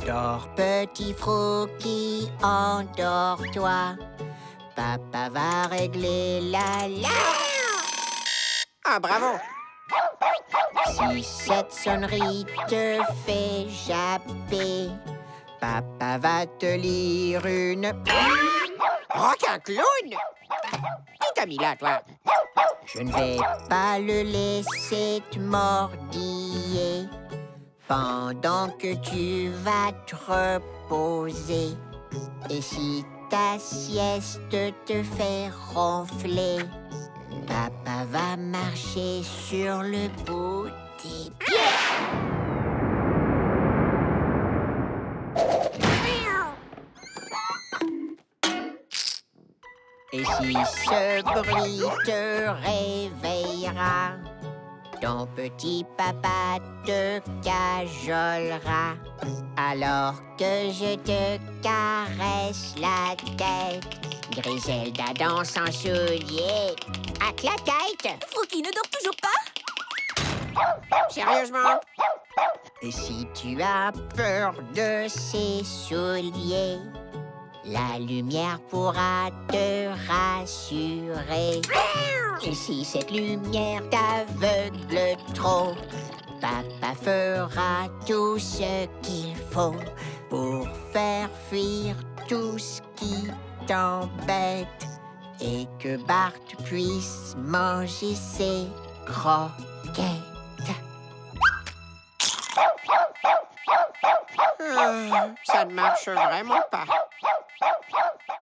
Dors, petit Frookie, endors-toi. Papa va régler la Ah, bravo! Si cette sonnerie te fait japper, papa va te lire une... Rock un clown! Qui t'a mis là, toi? Je ne vais pas le laisser te mordiller pendant que tu vas te reposer. Et si ta sieste te fait ronfler, papa va marcher sur le bout des pieds. Et si ce bruit te réveillera, ton petit papa te cajolera. Alors que je te caresse la tête, Griselda danse en souliers à claquette. Frookie ne dort toujours pas? Sérieusement? Et si tu as peur de ces souliers, la lumière pourra te rassurer. Et si cette lumière t'aveugle trop, papa fera tout ce qu'il faut pour faire fuir tout ce qui t'embête et que Bart puisse manger ses croquettes. Ça ne marche vraiment pas.